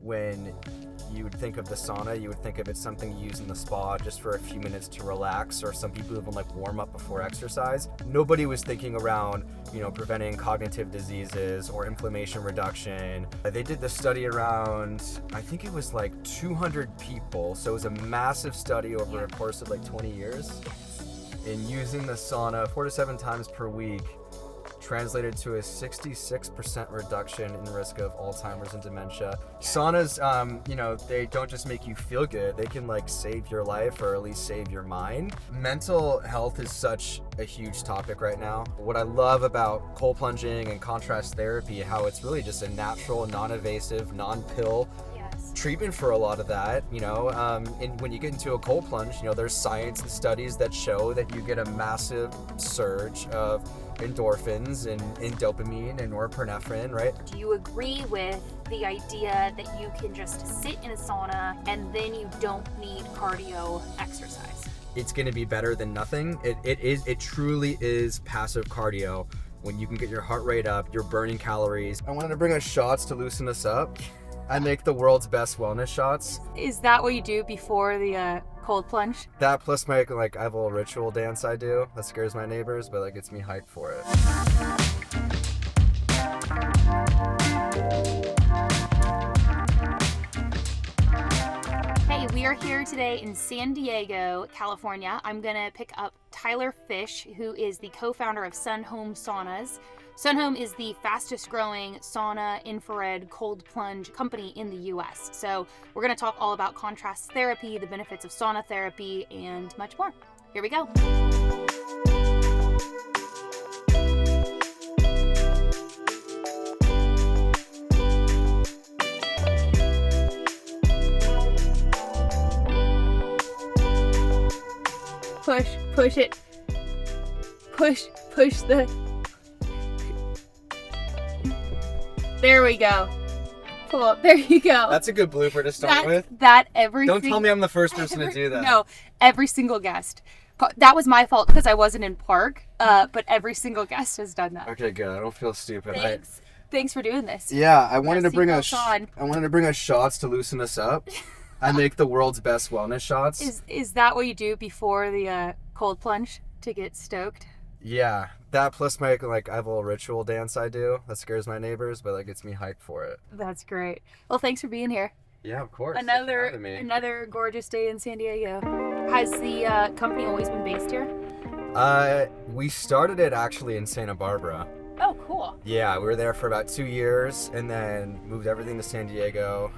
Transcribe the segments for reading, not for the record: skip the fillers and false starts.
When you would think of the sauna, you would think of it something you use in the spa just for a few minutes to relax, or some people even like warm up before exercise. Nobody was thinking around, preventing cognitive diseases or inflammation reduction. They did the study around, I think it was like 200 people. So it was a massive study over a course of like 20 years. In using the sauna 4 to 7 times per week, translated to a 66% reduction in risk of Alzheimer's and dementia. Saunas, they don't just make you feel good, they can like save your life or at least save your mind. Mental health is such a huge topic right now. What I love about cold plunging and contrast therapy, how it's really just a natural, non-invasive, non-pill treatment for a lot of that, and when you get into a cold plunge, there's science and studies that show that you get a massive surge of endorphins and dopamine and norepinephrine, right? Do you agree with the idea that you can just sit in a sauna and then you don't need cardio exercise? It's going to be better than nothing. It truly is passive cardio. When you can get your heart rate up, you're burning calories. I wanted to bring us shots to loosen us up. I make the world's best wellness shots. Is that what you do before the cold plunge? That plus my, I have a little ritual dance I do that scares my neighbors, but gets me hyped for it. Hey, we are here today in San Diego, California. I'm gonna pick up Tyler Fish, who is the co-founder of Home Saunas. Home is the fastest growing sauna infrared cold plunge company in the US. So we're going to talk all about contrast therapy, the benefits of sauna therapy, and much more. Here we go. Push it. Push the... There we go. Pull up. There you go. That's a good blooper to start with. Don't tell me I'm the first person to do that. No, every single guest. That was my fault because I wasn't in park, but every single guest has done that. Okay, good. I don't feel stupid. Thanks for doing this. Yeah, I wanted to bring us shots to loosen us up. I make the world's best wellness shots. Is that what you do before the cold plunge to get stoked? Yeah, that plus my, I have a little ritual dance I do that scares my neighbors, but gets me hyped for it. That's great. Well, thanks for being here. Yeah, of course. Another gorgeous day in San Diego. Has the company always been based here? We started it actually in Santa Barbara. Oh, cool. Yeah, we were there for about 2 years and then moved everything to San Diego.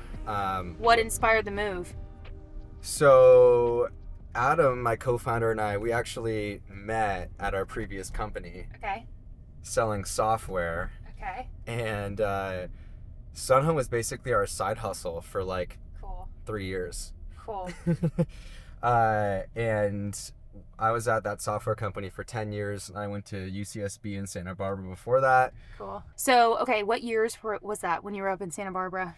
What inspired the move? So Adam, my co-founder, and I, we actually met at our previous company. Okay. Selling software. Okay. And Home was basically our side hustle for cool. 3 years. Cool. And I was at that software company for 10 years. And I went to UCSB in Santa Barbara before that. Cool. So, okay, what years was that when you were up in Santa Barbara?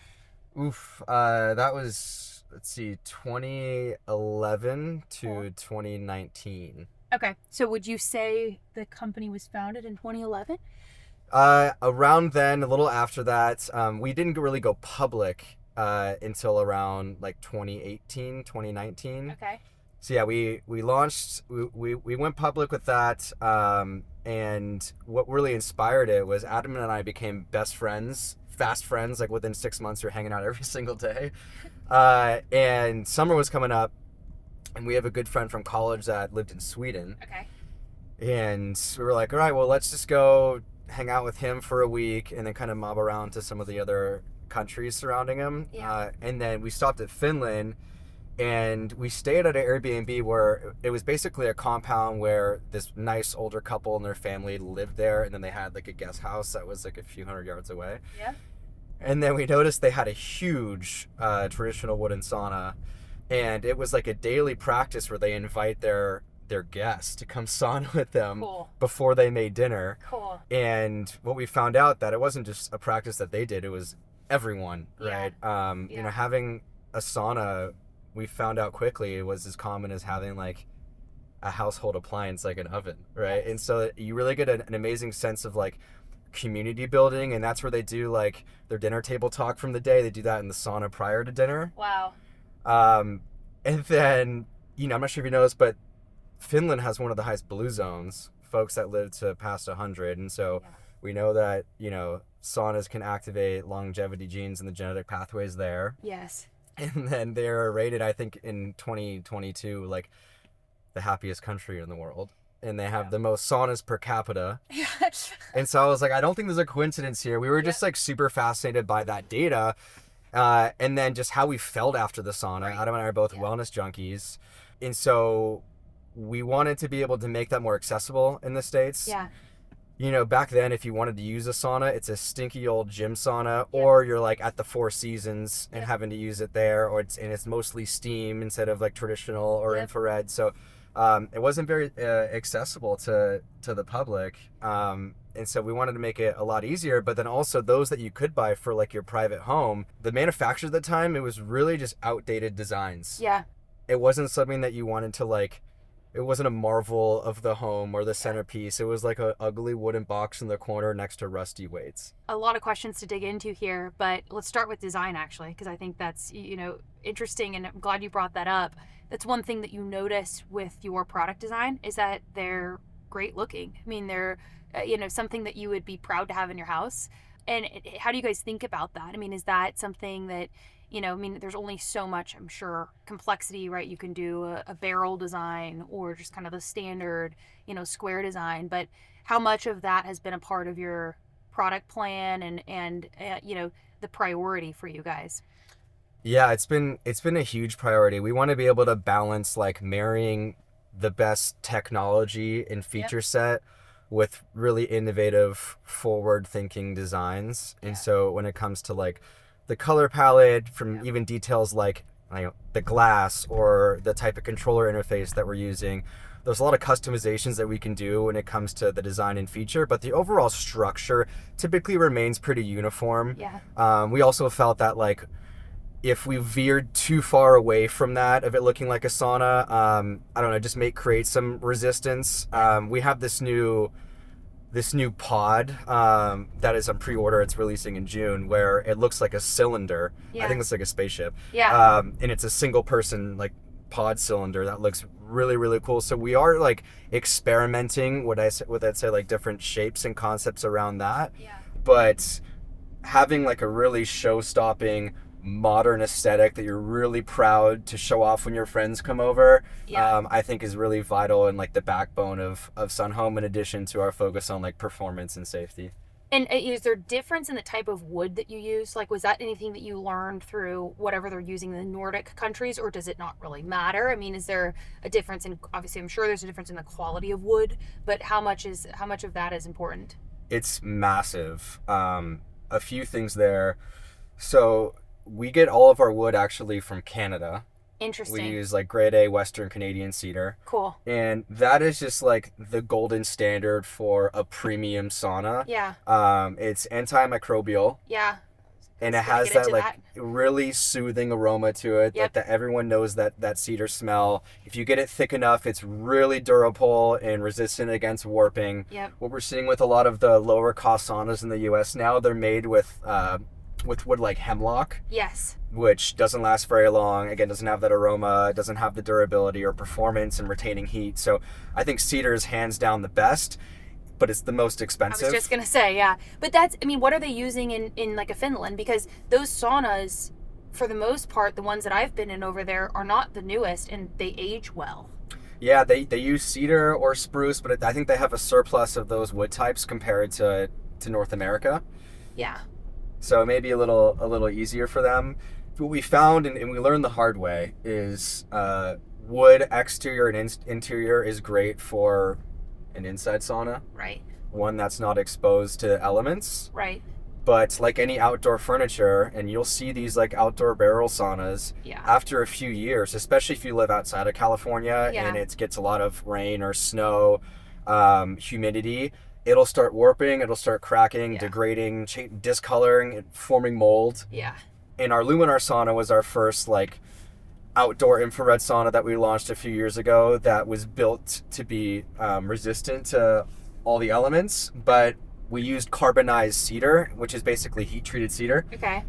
That was... Let's see, 2011 to 2019. Okay. So would you say the company was founded in 2011? Around then, a little after that. We didn't really go public until around 2018, 2019. Okay. So yeah, we launched, we went public with that. And what really inspired it was Adam and I became best friends, fast friends. Within 6 months, we're hanging out every single day. And summer was coming up, and we have a good friend from college that lived in Sweden. Okay. And we were all right, well, let's just go hang out with him for a week and then kind of mob around to some of the other countries surrounding him. Yeah. And then we stopped at Finland, and we stayed at an Airbnb where it was basically a compound where this nice older couple and their family lived there, and then they had a guest house that was a few hundred yards away. Yeah. And then we noticed they had a huge traditional wooden sauna, and it was a daily practice where they invite their guests to come sauna with them. Cool. Before they made dinner. Cool. And what we found out that it wasn't just a practice that they did, it was everyone, right? Yeah. Having a sauna, we found out quickly, it was as common as having a household appliance like an oven, right? Yes. And so you really get an amazing sense of community building, and that's where they do like their dinner table talk from the day. They do that in the sauna prior to dinner. Wow. And then, I'm not sure if you know this, but Finland has one of the highest blue zones, folks that live to past 100. And so we know that, saunas can activate longevity genes in the genetic pathways there. Yes. And then they're rated, I think, in 2022, like the happiest country in the world. And they have the most saunas per capita. And so I was like, I don't think there's a coincidence here. We were just like super fascinated by that data. And then just how we felt after the sauna. Right. Adam and I are both wellness junkies. And so we wanted to be able to make that more accessible in the States. Yeah. Back then, if you wanted to use a sauna, it's a stinky old gym sauna, or you're like at the Four Seasons and having to use it there, or it's mostly steam instead of like traditional or infrared. So it wasn't very accessible to the public. And so we wanted to make it a lot easier, but then also those that you could buy for like your private home, the manufacturers at the time, it was really just outdated designs. Yeah. It wasn't something that you wanted to like, it wasn't a marvel of the home or the centerpiece. It was like an ugly wooden box in the corner next to rusty weights. A lot of questions to dig into here, but let's start with design actually, because I think that's, interesting, and I'm glad you brought that up. That's one thing that you notice with your product design is that they're great looking. I mean, they're something that you would be proud to have in your house. And how do you guys think about that? I mean, is that something that, there's only so much, I'm sure, complexity, right? You can do a barrel design or just kind of the standard, square design. But how much of that has been a part of your product plan and the priority for you guys? Yeah, it's been a huge priority. We want to be able to balance like marrying the best technology and feature set with really innovative, forward-thinking designs. And so when it comes to like the color palette, from even details like the glass or the type of controller interface that we're using, there's a lot of customizations that we can do when it comes to the design and feature, but the overall structure typically remains pretty uniform. Yeah. We also felt that like if we veered too far away from that, of it looking like a sauna, I don't know, just create some resistance. We have this new pod that is on pre-order. It's releasing in June, where it looks like a cylinder. I think it's like a spaceship. Yeah. And it's a single person like pod cylinder that looks really, really cool. So we are like experimenting with I'd say like different shapes and concepts around that. Yeah. But having like a really show-stopping modern aesthetic that you're really proud to show off when your friends come over, I think is really vital and like the backbone of Sun Home, in addition to our focus on like performance and safety. And is there difference in the type of wood that you use? Like, was that anything that you learned through whatever they're using in the Nordic countries, or does it not really matter? I mean, is there a difference in, obviously I'm sure there's a difference in the quality of wood, but how much of that is important? It's massive. A few things there. So we get all of our wood actually from Canada. Interesting. We use like grade A Western Canadian cedar. Cool. And that is just like the golden standard for a premium sauna. Yeah. It's antimicrobial. Yeah. And it has that really soothing aroma to it. Yep. That everyone knows that cedar smell. If you get it thick enough, it's really durable and resistant against warping. Yep. What we're seeing with a lot of the lower cost saunas in the US now, they're made with wood like hemlock. Yes. Which doesn't last very long. Again, doesn't have that aroma, doesn't have the durability or performance and retaining heat. So I think cedar is hands down the best, but it's the most expensive. I was just going to say, yeah. But that's, I mean, what are they using in like a Finland? Because those saunas, for the most part, the ones that I've been in over there are not the newest, and they age well. Yeah, they use cedar or spruce, but I think they have a surplus of those wood types compared to North America. Yeah. So it may be a little easier for them. What we found, and we learned the hard way, is wood exterior and interior is great for an inside sauna. Right. One that's not exposed to elements. Right. But like any outdoor furniture, and you'll see these like outdoor barrel saunas after a few years, especially if you live outside of California and it gets a lot of rain or snow, humidity. It'll start warping, it'll start cracking, degrading, discoloring, forming mold. Yeah. And our Luminar sauna was our first like outdoor infrared sauna that we launched a few years ago that was built to be resistant to all the elements, but we used carbonized cedar, which is basically heat-treated cedar, Okay.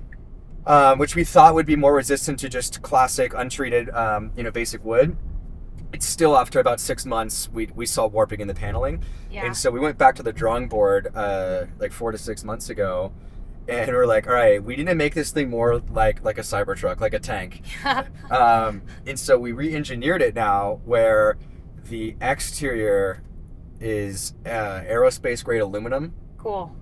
which we thought would be more resistant to just classic untreated, basic wood. It's still, after about 6 months, we saw warping in the paneling. Yeah. And so we went back to the drawing board like 4 to 6 months ago, and we're like, all right, we need to make this thing more like a Cybertruck, like a tank. And so we re-engineered it now, where the exterior is aerospace grade aluminum, Cool.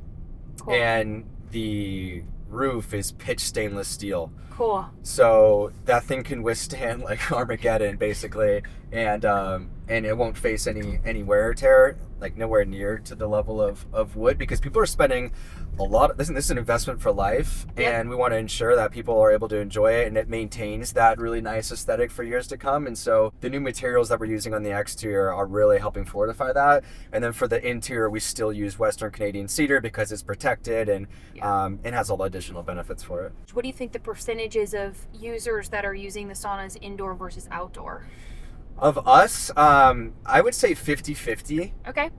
and the roof is pitch stainless steel. Cool. So that thing can withstand like Armageddon, basically, and it won't face any wear or tear, like nowhere near to the level of wood, because people are spending a lot. This is an investment for life, Yep. and we want to ensure that people are able to enjoy it, and it maintains that really nice aesthetic for years to come. And so the new materials that we're using on the exterior are really helping fortify that. And then for the interior, we still use Western Canadian cedar because it's protected and it has all the additional benefits for it. What do you think the percentages of users that are using the saunas indoor versus outdoor? Of us, I would say 50-50. Okay.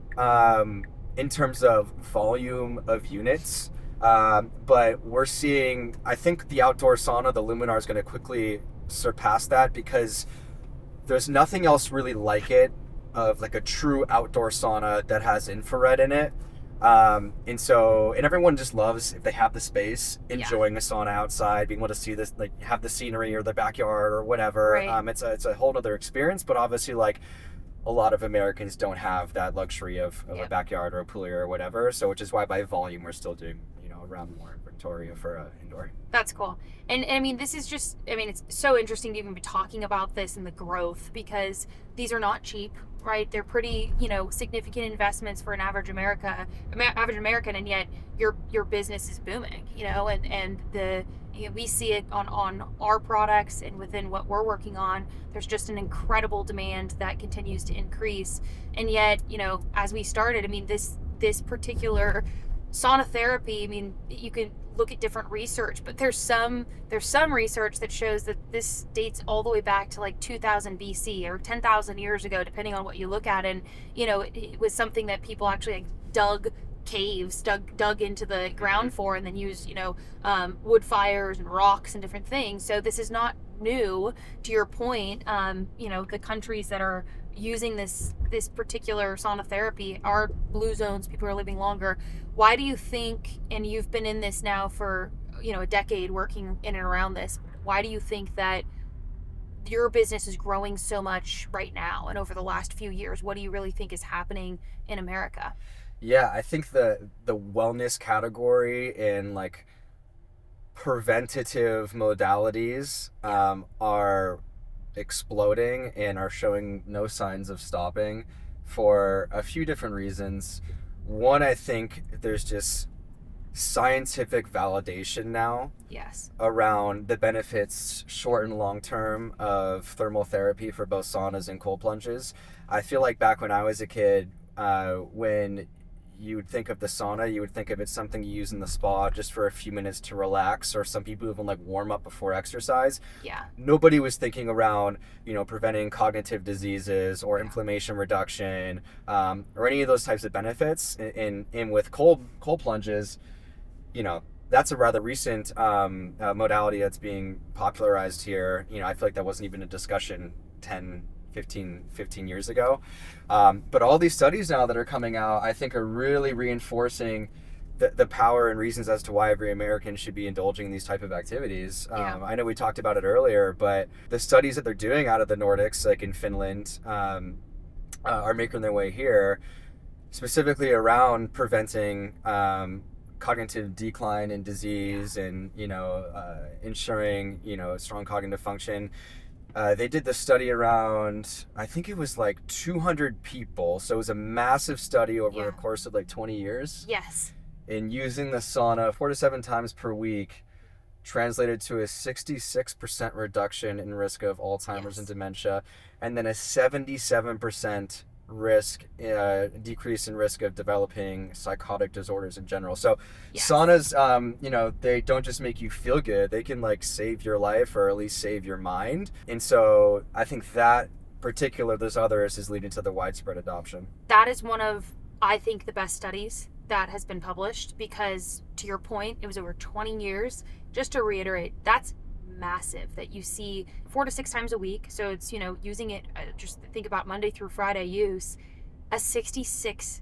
In terms of volume of units. But we're seeing, I think the outdoor sauna, the Luminar, is going to quickly surpass that, because there's nothing else really like it, of like a true outdoor sauna that has infrared in it. And everyone just loves, if they have the space, enjoying a sauna outside, being able to see this, like have the scenery or the backyard or whatever. Right. It's a whole other experience, but obviously, like, a lot of Americans don't have that luxury of a backyard or a pool area or whatever. So, which is why by volume we're still doing, around more inventory for indoor. That's cool. And I mean, this is just, I mean, it's so interesting to even be talking about this and the growth, because these are not cheap, right? They're pretty, significant investments for an average American, and yet your business is booming, and we see it on our products, and within what we're working on, there's just an incredible demand that continues to increase. And yet, as we started, I mean, this particular sauna therapy, I mean, you can look at different research, but there's some research that shows that this dates all the way back to like 2000 BC or 10,000 years ago, depending on what you look at. And it was something that people actually like dug caves, dug into the ground for, and then used wood fires and rocks and different things. So this is not new. To your point, the countries that are using this particular sauna therapy are blue zones. People are living longer. Why do you think, and you've been in this now for a decade working in and around this, why do you think that your business is growing so much right now and over the last few years? What do you really think is happening in America? Yeah, I think the wellness category in like preventative modalities are exploding and are showing no signs of stopping for a few different reasons. One, I think there's just scientific validation now around the benefits, short and long term, of thermal therapy for both saunas and cold plunges. I feel like back when I was a kid, when you would think of the sauna, you would think of it something you use in the spa just for a few minutes to relax, or some people even like warm up before exercise. Nobody was thinking around, preventing cognitive diseases or inflammation reduction, or any of those types of benefits. And with cold plunges, that's a rather recent modality that's being popularized here. I feel like that wasn't even a discussion 15 years ago. But all these studies now that are coming out, I think, are really reinforcing the power and reasons as to why every American should be indulging in these type of activities. I know we talked about it earlier, but the studies that they're doing out of the Nordics, like in Finland, are making their way here, specifically around preventing cognitive decline and disease, and ensuring strong cognitive function. They did the study around, I think it was like 200 people. So it was a massive study over a course of like 20 years. Yes. And using the sauna 4 to 7 times per week translated to a 66% reduction in risk of Alzheimer's and dementia, and then a 77% decrease in risk of developing psychotic disorders in general. So saunas, they don't just make you feel good, they can like save your life, or at least save your mind. And so I think that particular, there's others, is leading to the widespread adoption. That is one of, I think, the best studies that has been published because, to your point, it was over 20 years. Just to reiterate, that's massive that you see 4 to 6 times a week. So it's, using it, just think about Monday through Friday use, a 66%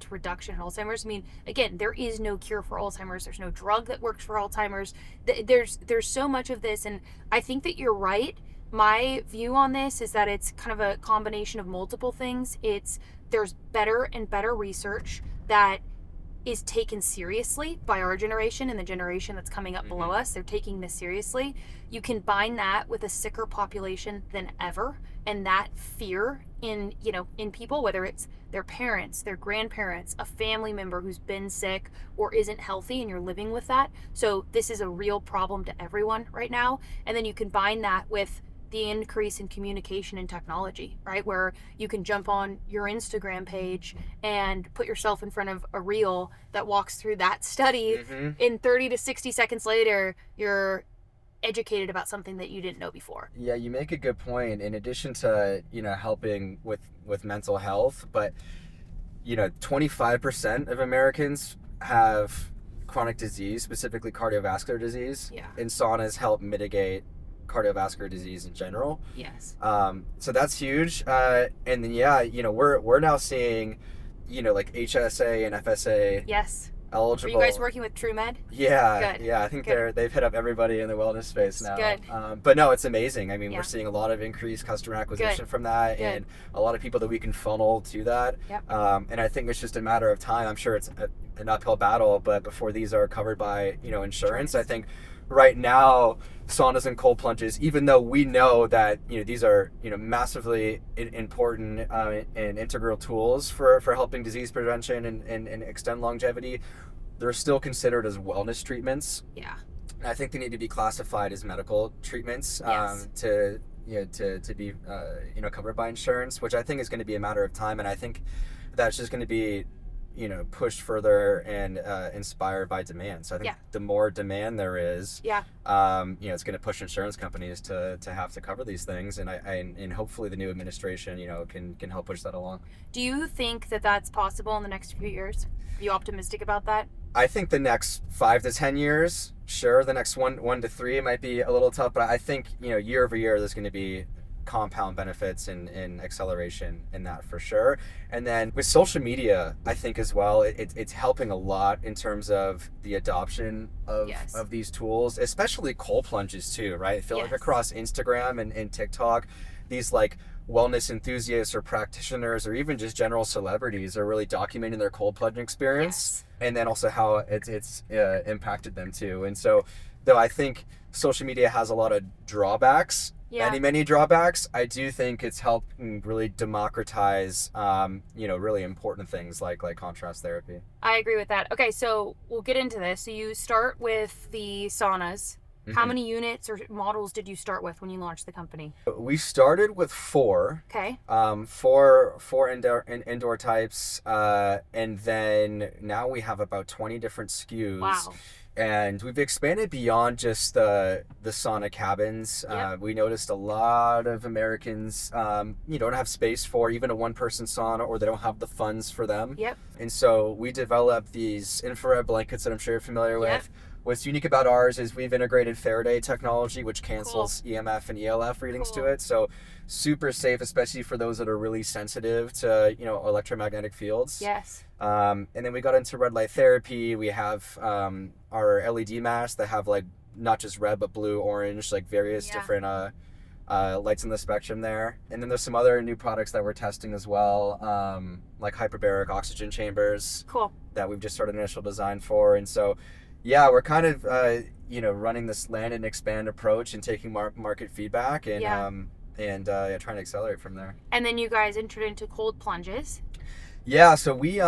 reduction in Alzheimer's. I mean, again, there is no cure for Alzheimer's. There's no drug that works for Alzheimer's. There's so much of this, and I think that you're right. My view on this is that it's kind of a combination of multiple things. There's better and better research that is taken seriously by our generation and the generation that's coming up below us. They're taking this seriously. You combine that with a sicker population than ever, and that fear in people, whether it's their parents, their grandparents, a family member who's been sick or isn't healthy, and you're living with that. So this is a real problem to everyone right now. And then you combine that with the increase in communication and technology, right? Where you can jump on your Instagram page and put yourself in front of a reel that walks through that study. In 30 to 60 seconds later, you're educated about something that you didn't know before. Yeah, you make a good point. In addition to, helping with mental health, but, 25% of Americans have chronic disease, specifically cardiovascular disease. Yeah. And saunas help mitigate cardiovascular disease in general. Yes. So that's huge. And then we're now seeing, like HSA and FSA. Yes. Eligible. Are you guys working with TrueMed? Yeah. Good. Yeah. I think they've hit up everybody in the wellness space now. Good. But no, it's amazing. I mean, we're seeing a lot of increased customer acquisition from that, and a lot of people that we can funnel to that. Yep. And I think it's just a matter of time. I'm sure it's an uphill battle, but before these are covered by, insurance, I think right now, saunas and cold plunges, even though we know that these are massively important and integral tools for helping disease prevention and extend longevity, they're still considered as wellness treatments. Yeah. And I think they need to be classified as medical treatments to be covered by insurance, which I think is going to be a matter of time, and I think that's just going to be pushed further and inspired by demand. So I think the more demand there is, it's going to push insurance companies to have to cover these things, and hopefully the new administration, can help push that along. Do you think that that's possible in the next few years? Are you optimistic about that? I think the next 5 to 10 years, sure. The next one to 3 might be a little tough, but I think year over year there's going to be compound benefits and acceleration in that for sure. And then with social media, I think as well, it's helping a lot in terms of the adoption of these tools, especially cold plunges too, right? I feel like across Instagram and TikTok, these like wellness enthusiasts or practitioners or even just general celebrities are really documenting their cold plunging experience, and then also how it's impacted them too. And so though I think social media has a lot of drawbacks, many drawbacks, I do think it's helped really democratize, really important things like contrast therapy. I agree with that. Okay, so we'll get into this. So you start with the saunas. How many units or models did you start with when you launched the company? We started with 4. Okay. 4 indoor types, and then now we have about 20 different SKUs. Wow. And we've expanded beyond just the sauna cabins. We noticed a lot of Americans, don't have space for even a one-person sauna, or they don't have the funds for them. Yep. And so we developed these infrared blankets that I'm sure you're familiar with. What's unique about ours is we've integrated Faraday technology, which cancels EMF and ELF readings to it. So super safe, especially for those that are really sensitive to, electromagnetic fields. Yes. And then we got into red light therapy. We have our LED masks that have like not just red, but blue, orange, like various different lights in the spectrum there. And then there's some other new products that we're testing as well, like hyperbaric oxygen chambers. Cool. That we've just started initial design for. And so we're kind of, running this land and expand approach and taking market feedback and trying to accelerate from there. And then you guys entered into cold plunges. Yeah, so we,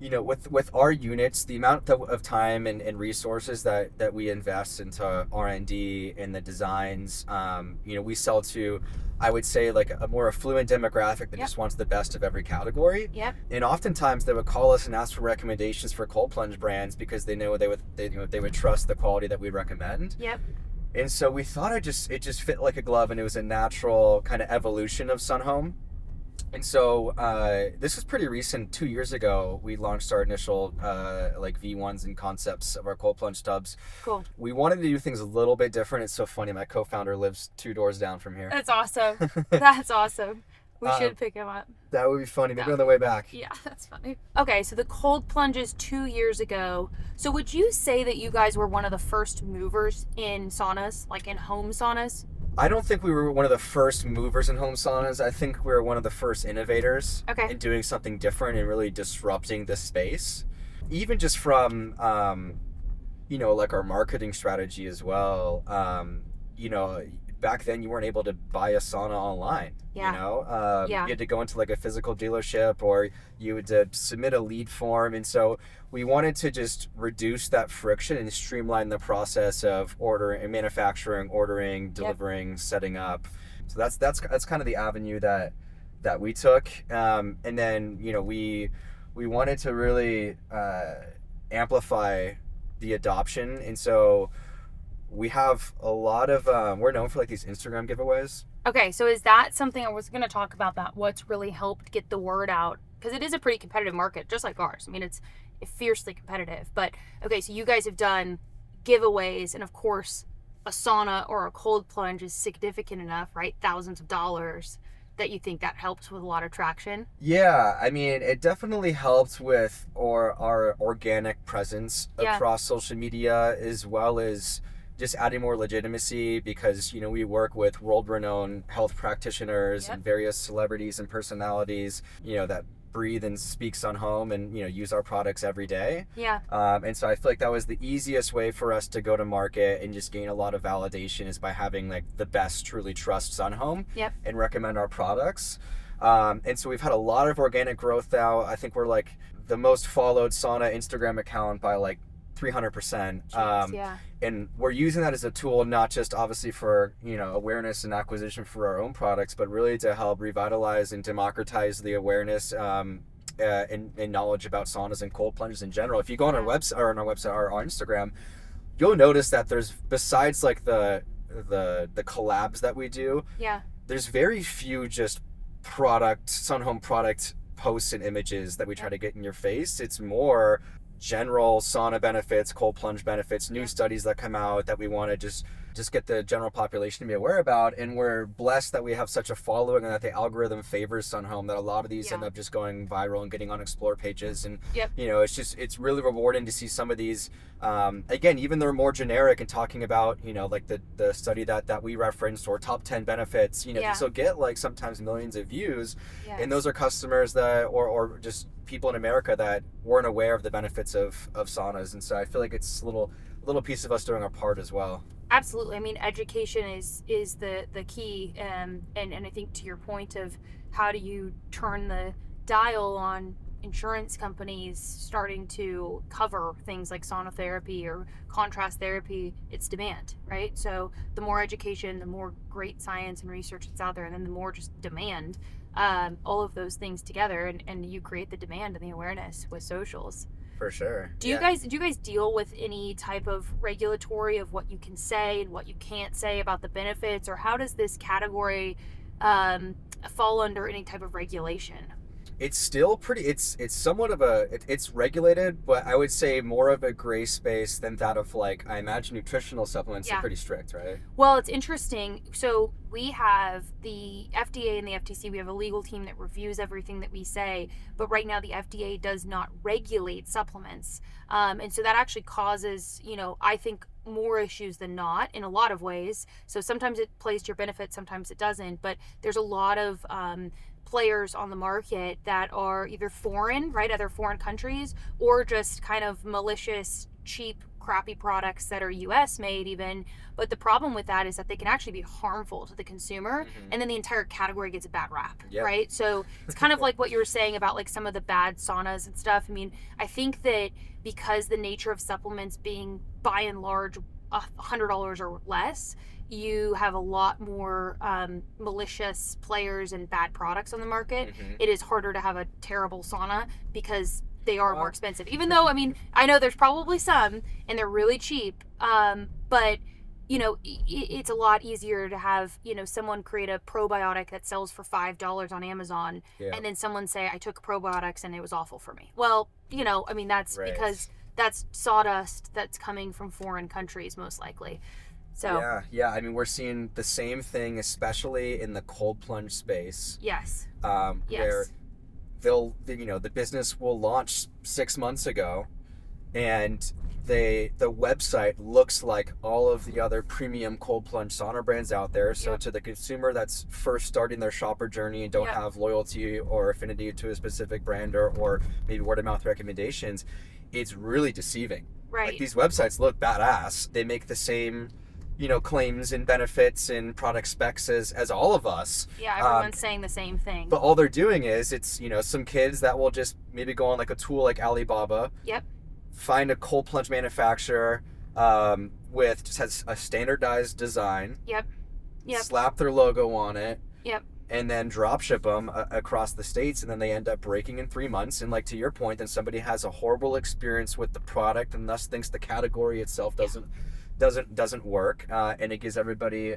with our units, the amount of time and resources that we invest into R&D and the designs, we sell to, I would say, like a more affluent demographic that just wants the best of every category. Yep. And oftentimes they would call us and ask for recommendations for cold plunge brands because they know they would trust the quality that we recommend. Yep. And so we thought it just fit like a glove, and it was a natural kind of evolution of Sun Home. And so this was pretty recent. 2 years ago, we launched our initial like V1s and concepts of our cold plunge tubs. Cool. We wanted to do things a little bit different. It's so funny. My co-founder lives 2 doors down from here. That's awesome. That's awesome. We should pick him up. That would be funny. Maybe on the way back. Yeah, that's funny. Okay, so the cold plunges 2 years ago. So would you say that you guys were one of the first movers in saunas, like in home saunas? I don't think we were one of the first movers in home saunas. I think we were one of the first innovators in doing something different and really disrupting the space. Even just from, like our marketing strategy as well. Back then you weren't able to buy a sauna online. Yeah. You had to go into like a physical dealership, or you would submit a lead form. And so we wanted to just reduce that friction and streamline the process of ordering and manufacturing, ordering, delivering, setting up. So that's kind of the avenue that we took. And then, we wanted to really amplify the adoption. And so we have a lot of, we're known for like these Instagram giveaways. Okay, so is that something, I was going to talk about that, what's really helped get the word out? Because it is a pretty competitive market, just like ours. I mean, it's fiercely competitive. But, okay, so you guys have done giveaways, and of course, a sauna or a cold plunge is significant enough, right? Thousands of dollars, that you think that helps with a lot of traction? Yeah, I mean, it definitely helped with our organic presence across social media, as well as just adding more legitimacy, because we work with world-renowned health practitioners and various celebrities and personalities that breathe and speak Sun Home and use our products every day. And so I feel like that was the easiest way for us to go to market and just gain a lot of validation, is by having like the best truly trust Sun Home and recommend our products. And so we've had a lot of organic growth now. I think we're like the most followed sauna Instagram account by like 300%. And we're using that as a tool, not just obviously for awareness and acquisition for our own products, but really to help revitalize and democratize the awareness and knowledge about saunas and cold plunges in general. If you go on our website or our Instagram, you'll notice that there's, besides like the collabs that we do, there's very few just Sun Home product posts and images that we try to get in your face. It's more general sauna benefits, cold plunge benefits, new studies that come out that we want to just get the general population to be aware about. And we're blessed that we have such a following, and that the algorithm favors Sun Home, that a lot of these end up just going viral and getting on explore pages. And it's really rewarding to see some of these again, even they're more generic and talking about like the study that we referenced, or top 10 benefits. These will get like sometimes millions of views, and those are customers that or just people in America that weren't aware of the benefits of saunas. And so I feel like it's a little piece of us doing our part as well. Absolutely. I mean, education is the key, and I think to your point of how do you turn the dial on insurance companies starting to cover things like sauna therapy or contrast therapy, it's demand, right? So the more education, the more great science and research that's out there, and then the more just demand, all of those things together, and you create the demand and the awareness with socials. For sure. Do you guys deal with any type of regulatory of what you can say and what you can't say about the benefits, or how does this category fall under any type of regulation? It's still it's somewhat of it's regulated, but I would say more of a gray space than that of, like, I imagine nutritional supplements are pretty strict, right? Well, it's interesting. So we have the FDA and the FTC. We have a legal team that reviews everything that we say, but right now the FDA does not regulate supplements. And so that actually causes, I think, more issues than not in a lot of ways. So sometimes it plays to your benefit, sometimes it doesn't, but there's a lot of players on the market that are either foreign, right, other foreign countries, or just kind of malicious, cheap, crappy products that are US made even. But the problem with that is that they can actually be harmful to the consumer, and then the entire category gets a bad rap, right? So it's kind of like what you were saying about like some of the bad saunas and stuff. I mean, I think that because the nature of supplements being by and large $100 or less, you have a lot more malicious players and bad products on the market. It is harder to have a terrible sauna because they are more expensive. Even though, I mean, I know there's probably some and they're really cheap, but it's a lot easier to have, someone create a probiotic that sells for $5 on Amazon, Yeah. and then someone say, I took probiotics and it was awful for me. Well, I mean, that's Right. because that's sawdust that's coming from foreign countries, most likely. So, Yeah. I mean, we're seeing the same thing, especially in the cold plunge space, yes. where the business will launch 6 months ago, and the website looks like all of the other premium cold plunge sauna brands out there. So Yep. to the consumer that's first starting their shopper journey and don't Yep. have loyalty or affinity to a specific brand, or maybe word of mouth recommendations, it's really deceiving. Right. Like, these websites look badass. They make the same claims and benefits and product specs as all of us. Yeah, everyone's saying the same thing. But all they're doing is, it's some kids that will just maybe go on like a tool like Alibaba, Yep. find a cold plunge manufacturer with just has a standardized design, Yep. slap their logo on it, Yep. and then drop ship them across the states, and then they end up breaking in 3 months. And like, to your point, then somebody has a horrible experience with the product and thus thinks the category itself doesn't work, and it gives everybody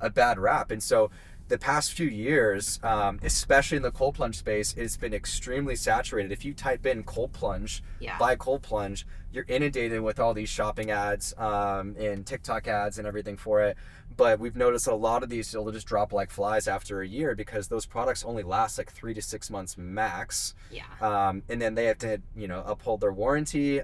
a bad rap. And so the past few years, especially in the cold plunge space, it's been extremely saturated. If you type in cold plunge, Yeah. buy cold plunge, you're inundated with all these shopping ads, and TikTok ads and everything for it. But we've noticed a lot of these, they'll just drop like flies after a year, because those products only last like 3 to 6 months max. Yeah. And then they have to, uphold their warranty.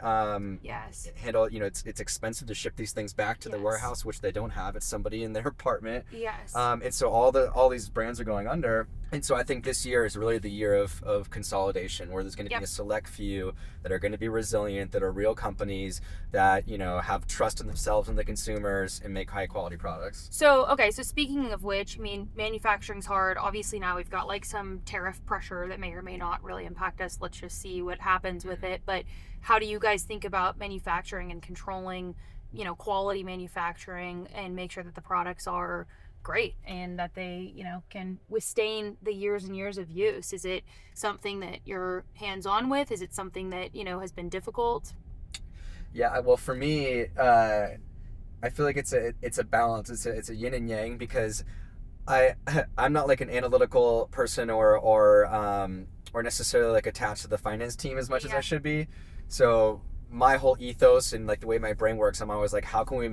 Yes. Handle, it's expensive to ship these things back to the Yes. warehouse, which they don't have. It's somebody in their apartment. Yes. And so all these brands are going under. And so I think this year is really the year of consolidation, where there's going to Yep. be a select few that are going to be resilient, that are real companies that, have trust in themselves and the consumers, and make high quality products. So, okay, so speaking of which, I mean, manufacturing's hard. Obviously, now we've got like some tariff pressure that may or may not really impact us. Let's just see what happens with it. But how do you guys think about manufacturing and controlling, quality manufacturing, and make sure that the products are great and that they, can withstand the years and years of use? Is it something that you're hands-on with? Is it something that, has been difficult? Yeah, well, for me, I feel like it's a balance. It's a yin and yang, because I'm not like an analytical person or necessarily like attached to the finance team as much as I should be. So my whole ethos and like the way my brain works, I'm always like, how can we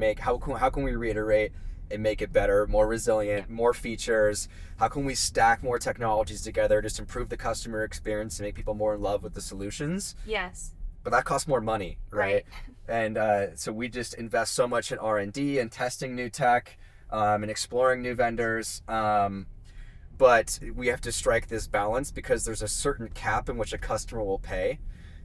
reiterate and make it better, more resilient, more features? How can we stack more technologies together, just improve the customer experience and make people more in love with the solutions? Yes. But that costs more money, right? And so we just invest so much in R&D and testing new tech, and exploring new vendors. But we have to strike this balance, because there's a certain cap in which a customer will pay.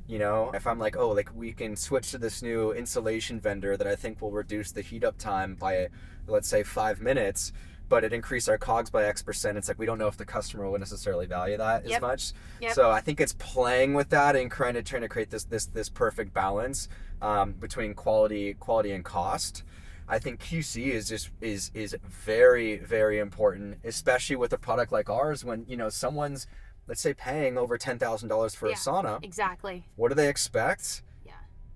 If I'm like, oh, like, we can switch to this new insulation vendor that I think will reduce the heat up time by, let's say, 5 minutes, but it increased our COGS by X%. It's like, we don't know if the customer will necessarily value that as much. So I think it's playing with that and trying to create this perfect balance between quality and cost. I think QC is very, very important, especially with a product like ours, when someone's, let's say, paying over $10,000 for a sauna. Exactly. What do they expect?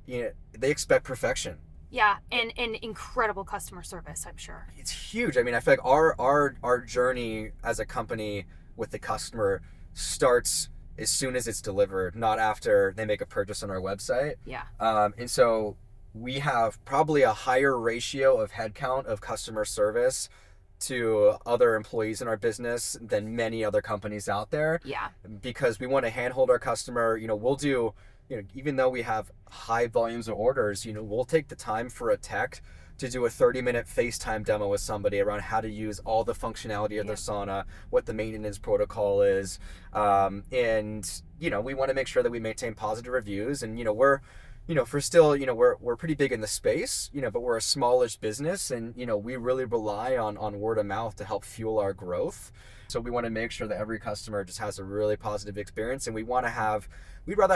They expect perfection. Yeah, and incredible customer service, I'm sure. It's huge. I mean, I feel like our journey as a company with the customer starts as soon as it's delivered, not after they make a purchase on our website. Yeah. And so we have probably a higher ratio of headcount of customer service to other employees in our business than many other companies out there. Yeah. Because we want to handhold our customer. We'll do, even though we have high volumes of orders, we'll take the time for a tech to do a 30-minute FaceTime demo with somebody around how to use all the functionality of their sauna, what the maintenance protocol is. And, we want to make sure that we maintain positive reviews. And, we're pretty big in the space, but we're a smallish business, and, we really rely on word of mouth to help fuel our growth. So we want to make sure that every customer just has a really positive experience, and we'd rather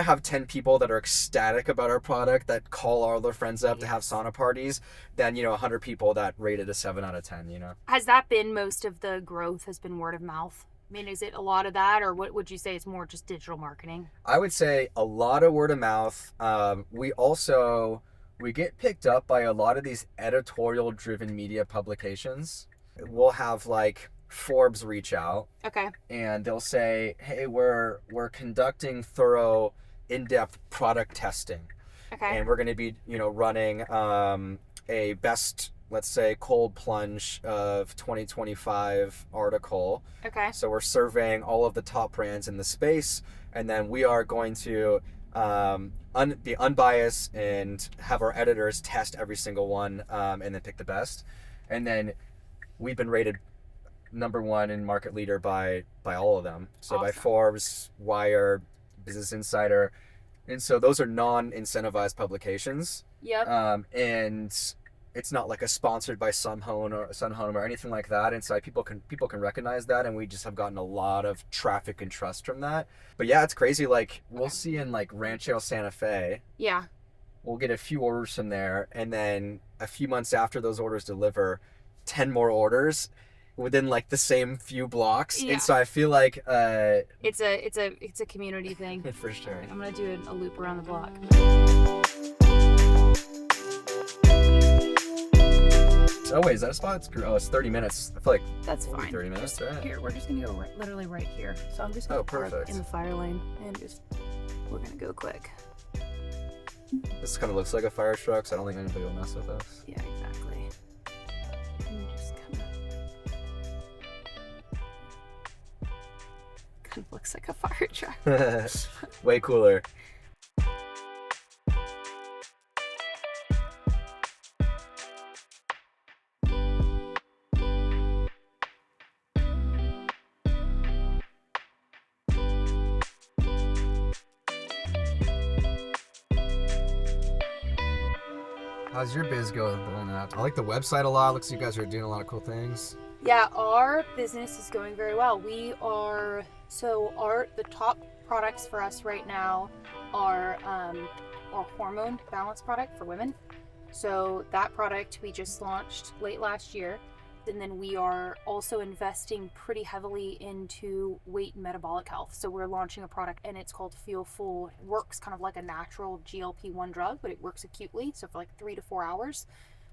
have 10 people that are ecstatic about our product, that call all their friends up to have sauna parties, than, 100 people that rate it a 7 out of 10, Has that been most of the growth, has been word of mouth? I mean, is it a lot of that, or what would you say it's more just digital marketing? I would say a lot of word of mouth. We also we get picked up by a lot of these editorial-driven media publications. We'll have like Forbes reach out. Okay. And they'll say, hey, we're conducting thorough, in-depth product testing. Okay. And we're going to be, running a best, let's say, cold plunge of 2025 article. Okay. So we're surveying all of the top brands in the space, and then we are going to be unbiased and have our editors test every single one, and then pick the best. And then we've been rated number one and market leader by all of them. So awesome. By Forbes, Wired, Business Insider. And so those are non-incentivized publications. Yep. And it's not like a sponsored by Sunhome or anything like that. Inside people can recognize that, and we just have gotten a lot of traffic and trust from that. But yeah, it's crazy. Like we'll see in like Rancho Santa Fe. Yeah. We'll get a few orders from there, and then a few months after those orders deliver, 10 more orders within like the same few blocks. Yeah. And so I feel like it's a community thing. For sure. Right, I'm gonna do a loop around the block. Oh wait, is that a spot? It's 30 minutes. I feel like that's fine. 30 minutes, right? Here, we're just gonna go literally right here. So I'm just gonna park in the fire lane and we're gonna go quick. This kind of looks like a fire truck, so I don't think anybody will mess with us. Yeah, exactly. And just kind of looks like a fire truck. Way cooler. How's your biz going doing that? I like the website a lot. Looks like you guys are doing a lot of cool things. Yeah, our business is going very well. The top products for us right now are our hormone balance product for women. So that product we just launched late last year. And then we are also investing pretty heavily into weight and metabolic health. So we're launching a product and it's called Feel Full. It works kind of like a natural GLP-1 drug, but it works acutely. So for like 3 to 4 hours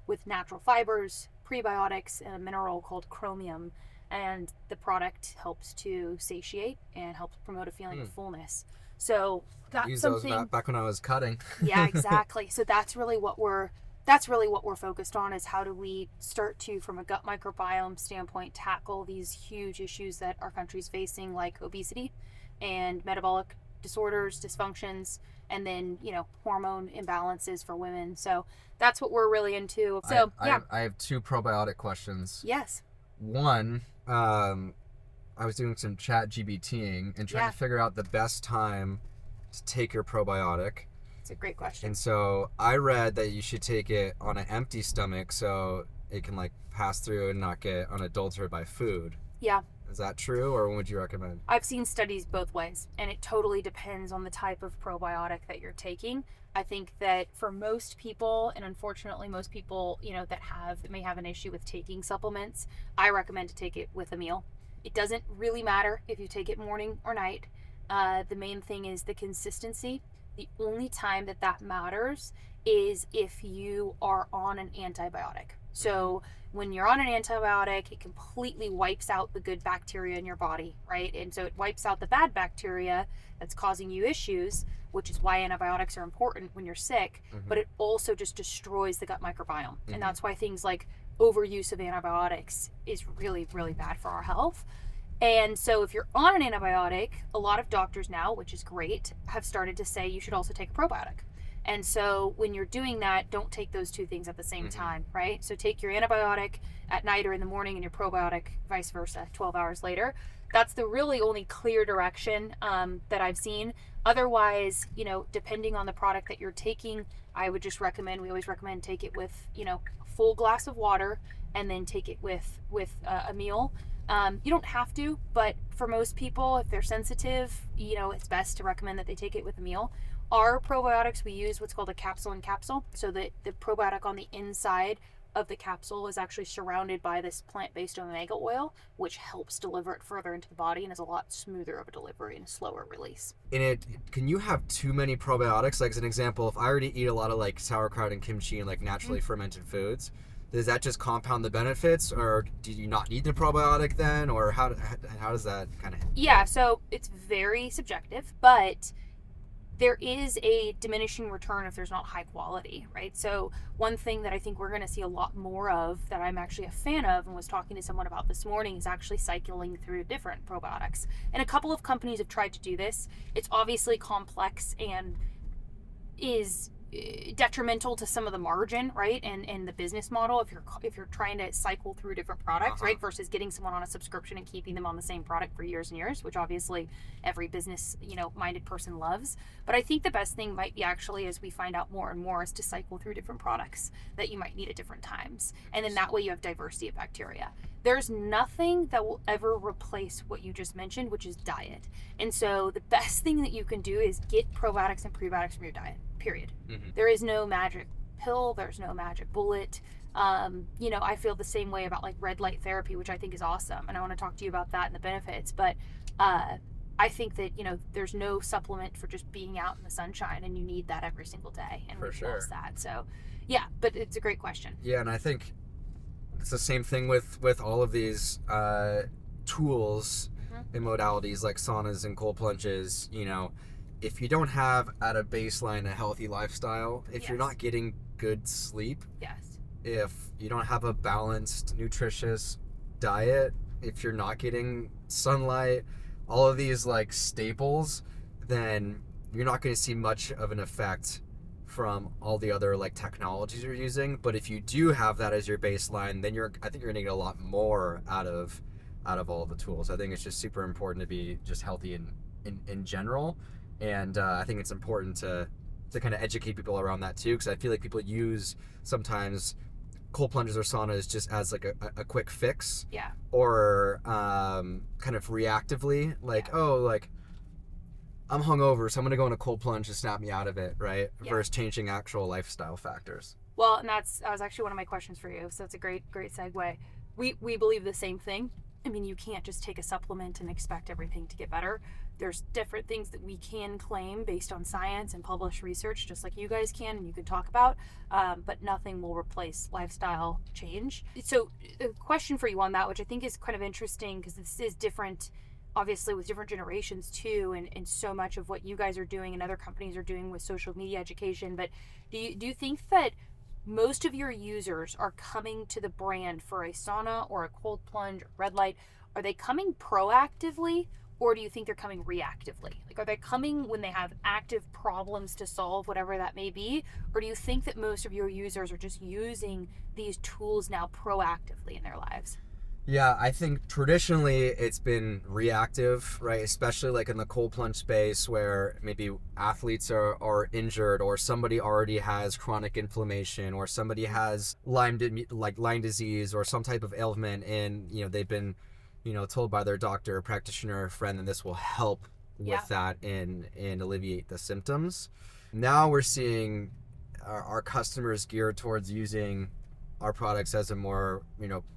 with natural fibers, prebiotics, and a mineral called chromium. And the product helps to satiate and helps promote a feeling of fullness. So that's Use something. Those back when I was cutting. Yeah, exactly. So that's really what we're focused on, is how do we start to, from a gut microbiome standpoint, tackle these huge issues that our country's facing, like obesity and metabolic disorders, dysfunctions, and then, hormone imbalances for women. So that's what we're really into. So I have 2 probiotic questions. Yes. One, I was doing some chat GBTing and trying to figure out the best time to take your probiotic. It's a great question. And so I read that you should take it on an empty stomach so it can like pass through and not get unadulterated by food. Yeah. Is that true, or what would you recommend? I've seen studies both ways, and it totally depends on the type of probiotic that you're taking. I think that for most people, and unfortunately most people, that may have an issue with taking supplements, I recommend to take it with a meal. It doesn't really matter if you take it morning or night. The main thing is the consistency. The only time that matters is if you are on an antibiotic. So when you're on an antibiotic, it completely wipes out the good bacteria in your body, right? And so it wipes out the bad bacteria that's causing you issues, which is why antibiotics are important when you're sick, but it also just destroys the gut microbiome. And that's why things like overuse of antibiotics is really, really bad for our health. And so if you're on an antibiotic, a lot of doctors now, which is great, have started to say you should also take a probiotic. And so when you're doing that, don't take those 2 things at the same time, right? So take your antibiotic at night or in the morning and your probiotic vice versa, 12 hours later. That's the really only clear direction that I've seen. Otherwise, depending on the product that you're taking, we always recommend take it with, a full glass of water and then take it with a meal. You don't have to, but for most people, if they're sensitive, it's best to recommend that they take it with a meal. Our probiotics, we use what's called a capsule in capsule. So that the probiotic on the inside of the capsule is actually surrounded by this plant-based omega oil, which helps deliver it further into the body and is a lot smoother of a delivery and slower release. And can you have too many probiotics? Like as an example, if I already eat a lot of like sauerkraut and kimchi and like naturally fermented foods, does that just compound the benefits, or do you not need the probiotic then, or how does that kind of? Yeah, so it's very subjective, but there is a diminishing return if there's not high quality, right? So one thing that I think we're going to see a lot more of that I'm actually a fan of and was talking to someone about this morning is actually cycling through different probiotics. And a couple of companies have tried to do this. It's obviously complex and is detrimental to some of the margin, right, and the business model if you're trying to cycle through different products, right, versus getting someone on a subscription and keeping them on the same product for years and years, which obviously every business minded person loves. But I think the best thing might be actually, as we find out more and more, is to cycle through different products that you might need at different times, and then that way you have diversity of bacteria. There's nothing that will ever replace what you just mentioned, which is diet. And so the best thing that you can do is get probiotics and prebiotics from your diet, period. There is no magic pill. There's no magic bullet. I feel the same way about like red light therapy, which I think is awesome. And I want to talk to you about that and the benefits. But I think that, there's no supplement for just being out in the sunshine, and you need that every single day. And we've lost that. So, yeah, but it's a great question. Yeah, and I think it's the same thing with all of these tools and modalities like saunas and cold plunges. If you don't have at a baseline a healthy lifestyle, if you're not getting good sleep, if you don't have a balanced, nutritious diet, if you're not getting sunlight, all of these like staples, then you're not going to see much of an effect from all the other like technologies you're using. But if you do have that as your baseline, then I think you're going to get a lot more out of all the tools. I think it's just super important to be just healthy in general. And I think it's important to kind of educate people around that too, because I feel like people use sometimes cold plunges or saunas just as like a quick fix, or kind of reactively, like I'm hungover, so I'm gonna go in a cold plunge to snap me out of it, right? Versus changing actual lifestyle factors. Well, and that was actually one of my questions for you, so it's a great segue. We believe the same thing. I mean, you can't just take a supplement and expect everything to get better. There's different things that we can claim based on science and published research, just like you guys can and you can talk about, but nothing will replace lifestyle change. So a question for you on that, which I think is kind of interesting because this is different, obviously, with different generations too, and so much of what you guys are doing and other companies are doing with social media education. But do you think that most of your users are coming to the brand for a sauna or a cold plunge or red light? Are they coming proactively, or do you think they're coming reactively? Like, are they coming when they have active problems to solve, whatever that may be? Or do you think that most of your users are just using these tools now proactively in their lives? Yeah, I think traditionally it's been reactive, right? Especially like in the cold plunge space where maybe athletes are injured, or somebody already has chronic inflammation, or somebody has Lyme disease or some type of ailment, and they've been told by their doctor, practitioner, or friend that this will help with that and alleviate the symptoms. Now we're seeing our customers geared towards using our products as a more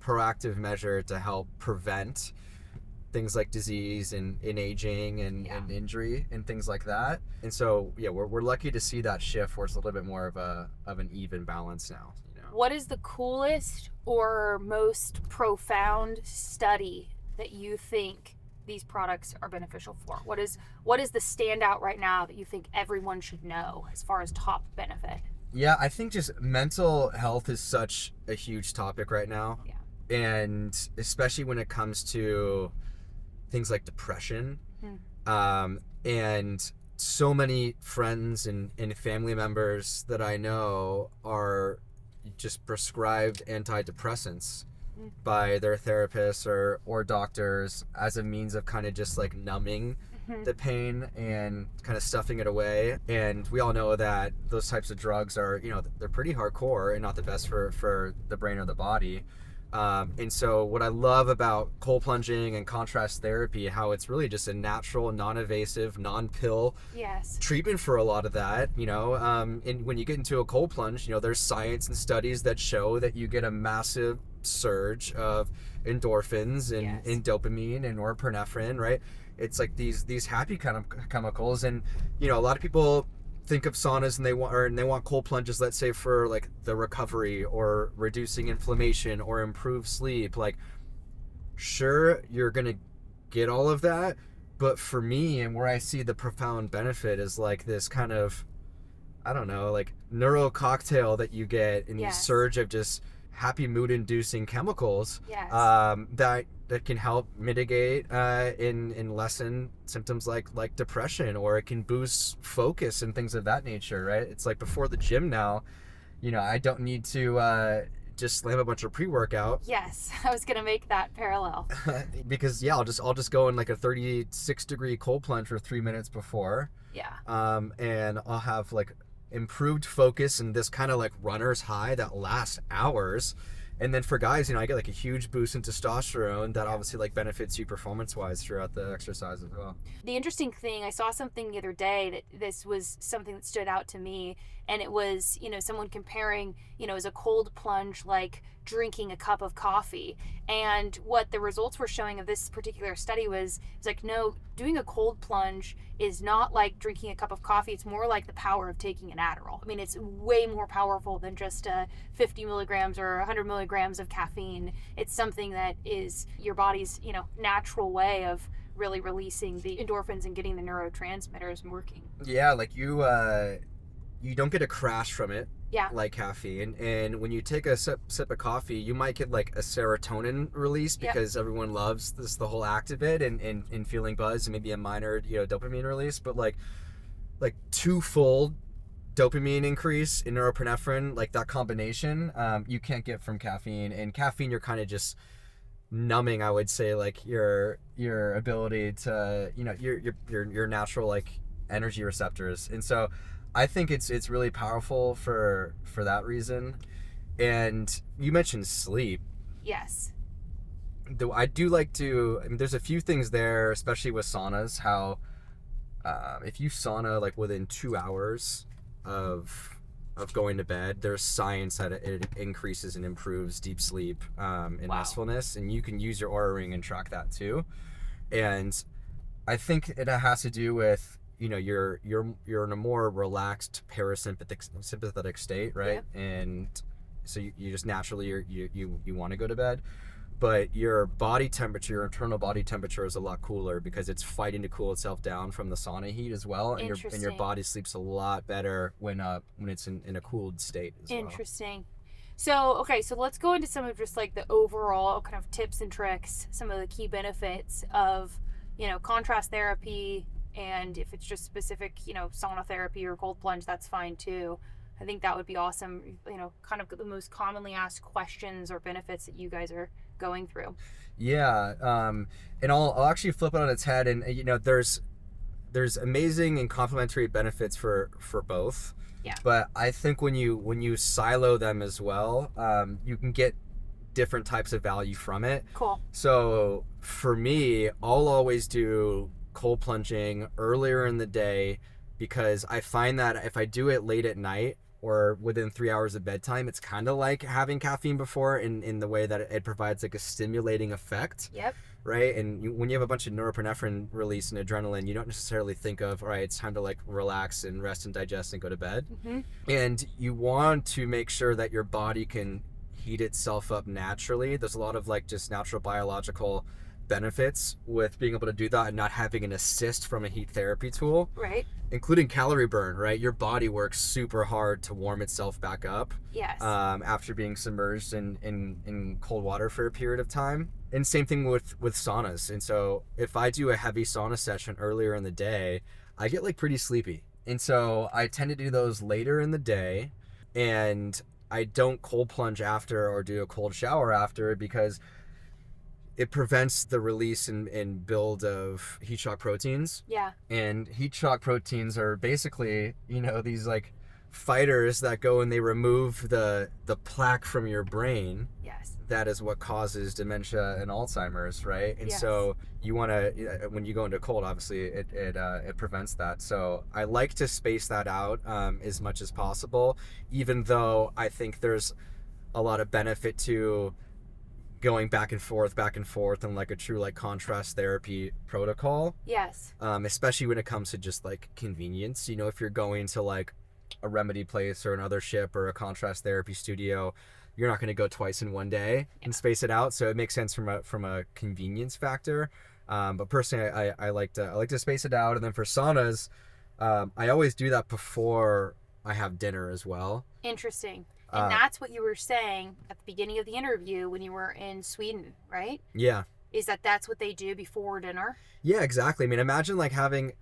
proactive measure to help prevent things like disease and aging and injury and things like that. And so we're lucky to see that shift where it's a little bit more of an even balance now. What is the coolest or most profound study that you think these products are beneficial for? What is the standout right now that you think everyone should know as far as top benefit? Yeah, I think just mental health is such a huge topic right now. Yeah. And especially when it comes to things like depression. And so many friends and family members that I know are just prescribed antidepressants by their therapists or doctors as a means of kind of just like numbing the pain and kind of stuffing it away. And we all know that those types of drugs are, they're pretty hardcore and not the best for the brain or the body. And so what I love about cold plunging and contrast therapy, how it's really just a natural, non-invasive, non-pill Yes. treatment for a lot of that, and when you get into a cold plunge, there's science and studies that show that you get a massive surge of endorphins and, Yes. and dopamine and norepinephrine, right? It's like these happy kind of chemicals. And a lot of people think of saunas and they want cold plunges, let's say for like the recovery or reducing inflammation or improve sleep. Like, sure, you're gonna get all of that, but for me, and where I see the profound benefit is like this kind of, I don't know, like neuro cocktail that you get in these surge of just happy mood inducing chemicals. Yes. That can help mitigate and lessen symptoms like depression, or it can boost focus and things of that nature, right? It's like before the gym now, I don't need to just slam a bunch of pre-workout. Yes, I was gonna make that parallel. Because I'll just go in like a 36-degree cold plunge for 3 minutes before. Yeah. And I'll have like improved focus and this kind of like runner's high that lasts hours. And then for guys, I get like a huge boost in testosterone that obviously like benefits you performance-wise throughout the exercise as well. The interesting thing, I saw something the other day that this was something that stood out to me, and it was, someone comparing, as a cold plunge like drinking a cup of coffee. And what the results were showing of this particular study was like, no, doing a cold plunge is not like drinking a cup of coffee. It's more like the power of taking an Adderall. I mean, it's way more powerful than just 50 milligrams or 100 milligrams of caffeine. It's something that is your body's, natural way of really releasing the endorphins and getting the neurotransmitters working. Yeah, like you don't get a crash from it. Yeah. Like caffeine. And when you take a sip of coffee, you might get like a serotonin release because everyone loves the whole act of it and feeling buzzed, and maybe a minor, dopamine release. But like twofold dopamine increase in norepinephrine, like that combination, you can't get from caffeine. And caffeine, you're kind of just numbing, I would say, like your ability to, your natural like energy receptors. And so I think it's really powerful for that reason. And you mentioned sleep. Yes. Though I do like to, there's a few things there, especially with saunas, how if you sauna like within 2 hours of going to bed, there's science that it increases and improves deep sleep and restfulness, and you can use your Oura Ring and track that too. And I think it has to do with you're in a more relaxed sympathetic state, right? Yeah. And so you just naturally you want to go to bed, but your body temperature, your internal body temperature is a lot cooler because it's fighting to cool itself down from the sauna heat as well, and your body sleeps a lot better when it's in a cooled state as well. Interesting. So, okay, so let's go into some of just like the overall kind of tips and tricks, some of the key benefits of, contrast therapy. And if it's just specific, sauna therapy or cold plunge, that's fine too. I think that would be awesome. Kind of the most commonly asked questions or benefits that you guys are going through. Yeah. And I'll actually flip it on its head. And, there's amazing and complementary benefits for both. Yeah. But I think when you silo them as well, you can get different types of value from it. Cool. So for me, I'll always do cold plunging earlier in the day, because I find that if I do it late at night or within 3 hours of bedtime, it's kind of like having caffeine before in the way that it provides like a stimulating effect. Yep. Right? And when you have a bunch of norepinephrine release and adrenaline, you don't necessarily think of, all right, it's time to like relax and rest and digest and go to bed. Mm-hmm. And you want to make sure that your body can heat itself up naturally. There's a lot of like just natural biological benefits with being able to do that and not having an assist from a heat therapy tool, right? Including calorie burn, right? Your body works super hard to warm itself back up. Yes. After being submerged in cold water for a period of time. And same thing with saunas. And so if I do a heavy sauna session earlier in the day, I get like pretty sleepy. And so I tend to do those later in the day, and I don't cold plunge after or do a cold shower after, because it prevents the release and build of heat shock proteins. Yeah. And heat shock proteins are basically, these like fighters that go and they remove the plaque from your brain. Yes. That is what causes dementia and Alzheimer's, right? And so you want to, when you go into cold, obviously it prevents that. So I like to space that out as much as possible, even though I think there's a lot of benefit to going back and forth and like a true like contrast therapy protocol. Yes. Especially when it comes to just like convenience. You know, if you're going to like a remedy place or another ship or a contrast therapy studio, you're not going to go twice in one day and space it out. So it makes sense from a convenience factor. But personally, I like to space it out. And then for saunas, I always do that before I have dinner as well. Interesting. And that's what you were saying at the beginning of the interview when you were in Sweden, right? Yeah. Is that's what they do before dinner? Yeah, exactly. I mean, imagine like having,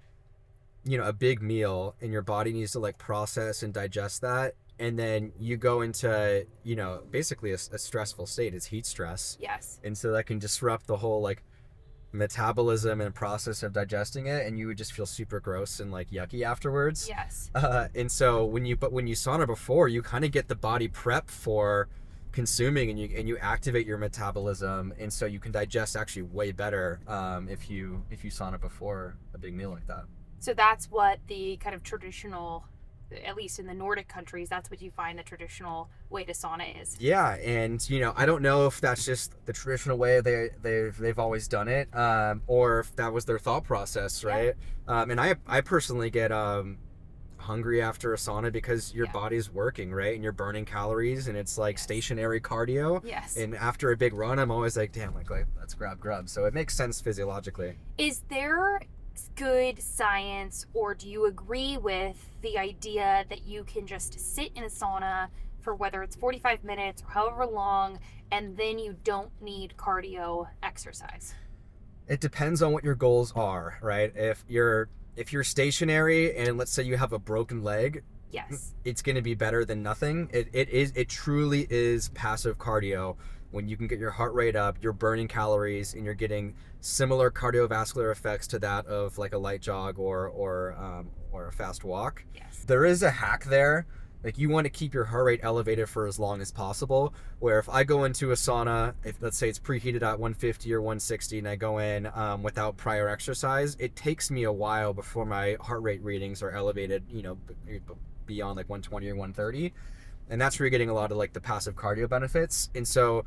you know, a big meal and your body needs to like process and digest that. And then you go into, you know, basically a stressful state. It's heat stress. Yes. And so that can disrupt the whole like metabolism and process of digesting it, and you would just feel super gross and like yucky afterwards. Yes. And so when you sauna before, you kind of get the body prep for consuming, and you activate your metabolism, and so you can digest actually way better if you sauna before a big meal like that. So that's what the kind of traditional, at least in the Nordic countries, that's what you find the traditional way to sauna is. Yeah, and you know, I don't know if that's just the traditional way they've always done it, or if that was their thought process, right? Yeah. And I personally get hungry after a sauna because your body's working, right? And you're burning calories, and it's like stationary cardio. Yes. And after a big run, I'm always like, damn, like let's grab grub. So it makes sense physiologically. Is there good science, or do you agree with the idea that you can just sit in a sauna for whether it's 45 minutes or however long, and then you don't need cardio exercise? It depends on what your goals are, right? If you're stationary and let's say you have a broken leg, yes, it's going to be better than nothing. It truly is passive cardio. When you can get your heart rate up, you're burning calories, and you're getting similar cardiovascular effects to that of like a light jog or a fast walk. Yes. There is a hack there. Like, you want to keep your heart rate elevated for as long as possible, where if I go into a sauna, if let's say it's preheated at 150 or 160, and I go in without prior exercise, it takes me a while before my heart rate readings are elevated, you know, beyond like 120 or 130. And that's where you're getting a lot of like the passive cardio benefits. And so